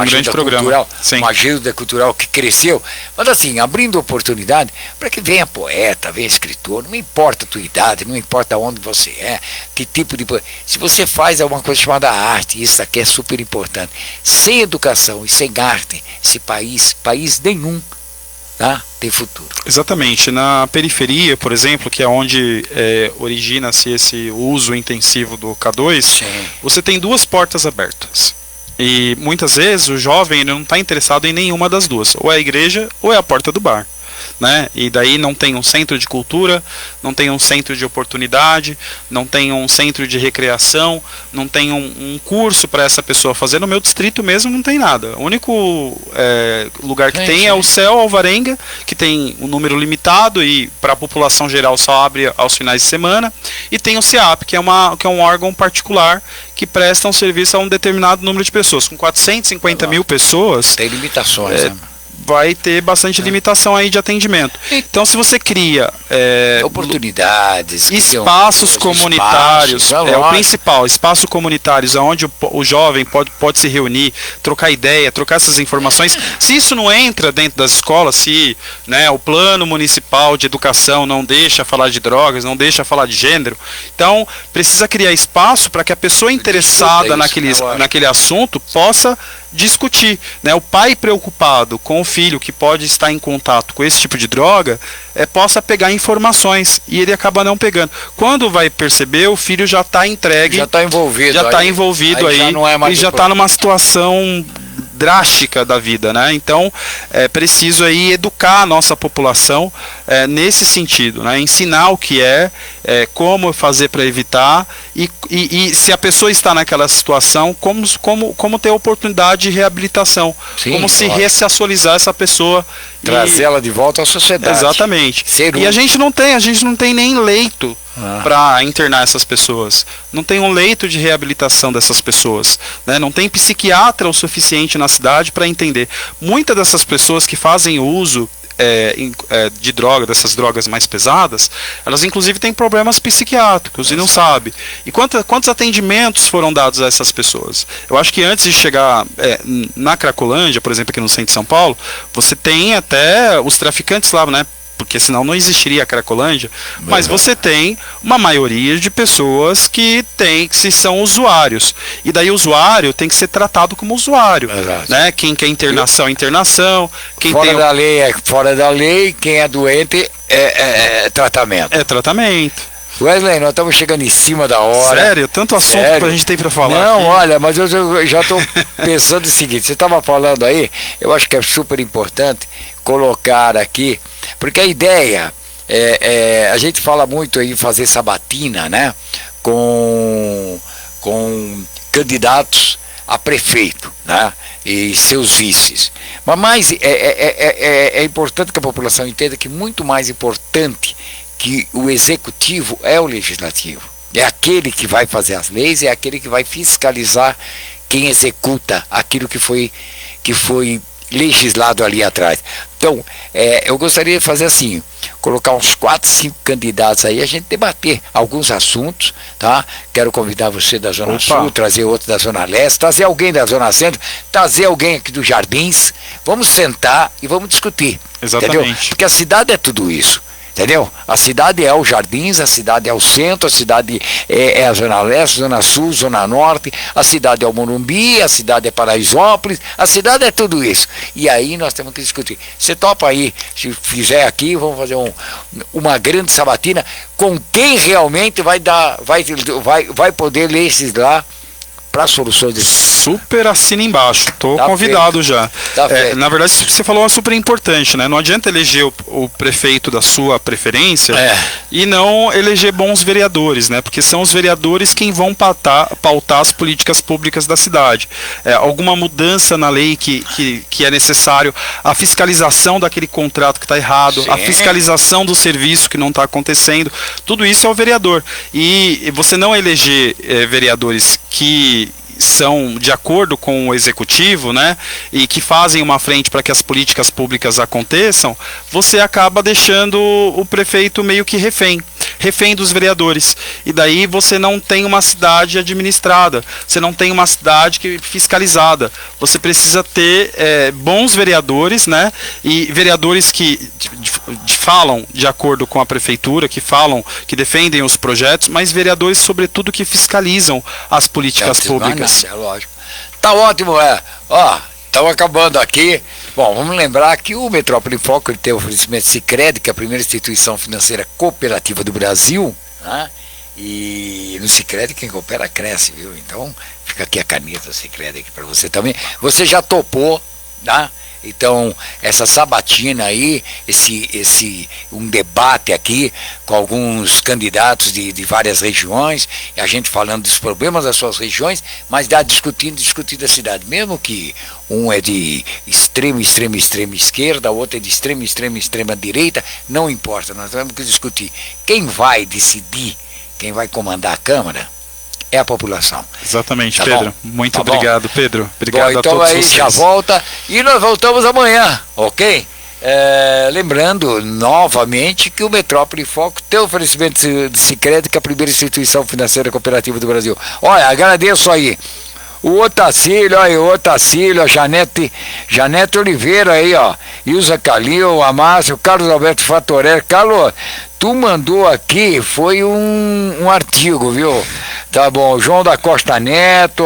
grande programa, uma agenda cultural que cresceu, mas assim, abrindo oportunidade para que venha poeta, venha escritor, não importa a tua idade, não importa onde você que tipo de... Se você faz alguma coisa chamada arte, isso aqui é super importante. Sem educação e sem arte, esse país nenhum, tá, tem futuro. Exatamente. Na periferia, por exemplo, que é onde origina-se esse uso intensivo do K2, você tem duas portas abertas. E muitas vezes o jovem ele não está interessado em nenhuma das duas, ou é a igreja ou é a porta do bar. Né? E daí não tem um centro de cultura, não tem um centro de oportunidade, não tem um centro de recreação, não tem um curso para essa pessoa fazer. No meu distrito mesmo não tem nada. O único lugar que tem é o CEL Alvarenga, que tem um número limitado e para a população geral só abre aos finais de semana. E tem o CEAP, que é um órgão particular que presta um serviço a um determinado número de pessoas. Com 450 mil pessoas... Tem limitações, né? Vai ter bastante limitação aí de atendimento. Então, se você cria oportunidades, espaços comunitários, o principal, espaços comunitários onde o jovem pode se reunir, trocar ideia, trocar essas informações. Se isso não entra dentro das escolas, se o plano municipal de educação não deixa falar de drogas, não deixa falar de gênero, então precisa criar espaço para que a pessoa interessada naquele assunto possa discutir, né? O pai preocupado com o filho que pode estar em contato com esse tipo de droga possa pegar informações e ele acaba não pegando. Quando vai perceber, o filho já está entregue, já está envolvido aí já não é mais e já está numa situação drástica da vida, né? Então é preciso aí educar a nossa população nesse sentido, né? Ensinar o que como fazer para evitar e se a pessoa está naquela situação, como ter oportunidade de reabilitação, como se ressocializar essa pessoa, trazê-la de volta à sociedade. Exatamente. E a gente não tem nem leito para internar essas pessoas. Não tem um leito de reabilitação dessas pessoas, né? Não tem psiquiatra o suficiente na cidade para entender. Muitas dessas pessoas que fazem uso de droga, dessas drogas mais pesadas, elas inclusive têm problemas psiquiátricos e não sabem. E quantos atendimentos foram dados a essas pessoas? Eu acho que antes de chegar na Cracolândia, por exemplo, aqui no centro de São Paulo, você tem até os traficantes lá, né? Porque senão não existiria a Cracolândia, mas você tem uma maioria de pessoas que são usuários, e daí o usuário tem que ser tratado como usuário, né? Quem quer internação, quem fora da lei é fora da lei, quem é doente é tratamento. É tratamento. Wesley, nós estamos chegando em cima da hora. Sério? Tanto assunto que a gente tem para falar. Não, aqui. Olha, mas eu já estou pensando o seguinte, você estava falando aí, eu acho que é super importante colocar aqui, porque a ideia, a gente fala muito aí em fazer sabatina, né, com candidatos a prefeito, né, e seus vices. Mas é importante que a população entenda que muito mais importante que o executivo é o legislativo. É aquele que vai fazer as leis, é aquele que vai fiscalizar quem executa aquilo que foi legislado ali atrás. Então, eu gostaria de fazer assim, colocar uns 4, 5 candidatos aí, a gente debater alguns assuntos, tá? Quero convidar você da Zona Sul, trazer outro da Zona Leste, trazer alguém da Zona Centro, trazer alguém aqui dos Jardins, vamos sentar e vamos discutir. Exatamente. Entendeu? Porque a cidade é tudo isso. Entendeu? A cidade é os Jardins, a cidade é o centro, a cidade é a Zona Leste, Zona Sul, Zona Norte, a cidade é o Morumbi, a cidade é Paraisópolis, a cidade é tudo isso. E aí nós temos que discutir. Você topa aí, se fizer aqui, vamos fazer uma grande sabatina com quem realmente vai poder legislar para soluções desse super assina embaixo, estou convidado já. Na verdade, isso que você falou é super importante, né? Não adianta eleger o prefeito da sua preferência e não eleger bons vereadores, né? Porque são os vereadores quem vão pautar as políticas públicas da cidade. Alguma mudança na lei que é necessário, a fiscalização daquele contrato que está errado, a fiscalização do serviço que não está acontecendo, tudo isso é o vereador. E você não eleger vereadores que são de acordo com o executivo, né, e que fazem uma frente para que as políticas públicas aconteçam, você acaba deixando o prefeito meio que refém dos vereadores, e daí você não tem uma cidade administrada, você não tem uma cidade fiscalizada, você precisa ter bons vereadores, né, e vereadores que falam de acordo com a prefeitura, que defendem os projetos, mas vereadores sobretudo que fiscalizam as políticas públicas. É lógico. Tá ótimo, estamos acabando aqui. Bom, vamos lembrar que o Metrópole em Foco ele tem o oferecimento Sicredi, que é a primeira instituição financeira cooperativa do Brasil, né? E no Sicredi quem coopera cresce, viu? Então, fica Fica aqui a caneta Sicredi aqui para você também. Você já topou, tá? Então, essa sabatina aí, um debate aqui com alguns candidatos de várias regiões, e a gente falando dos problemas das suas regiões, mas discutindo a cidade. Mesmo que um é de extrema esquerda, o outro é de extrema direita, não importa, nós temos que discutir. Quem vai decidir, quem vai comandar a Câmara, é a população. Exatamente, tá Pedro. Bom? Muito tá obrigado, bom? Pedro. Obrigado então a todos aí vocês. Já volta e nós voltamos amanhã, ok? Lembrando novamente que o Metrópole Foco tem oferecimento de Sicredi, que é a primeira instituição financeira cooperativa do Brasil. Olha, agradeço aí o Otacílio, a Janete Oliveira aí, ó, Ilza Calil, a Márcia, o Carlos Alberto Fatorelli. Carlos, tu mandou aqui, foi um artigo, viu? Tá bom, João da Costa Neto,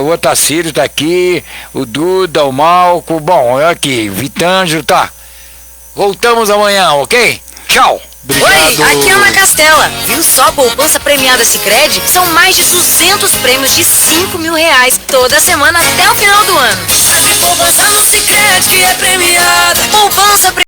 o Otacílio tá aqui, o Duda, o Malco, bom, aqui, Vitângelo, tá. Voltamos amanhã, ok? Tchau! Obrigado. Oi, aqui é Ana Castela. Viu só a poupança premiada Sicredi? São mais de 200 prêmios de R$5 mil toda semana até o final do ano. Poupança no Sicredi é premiada. Poupança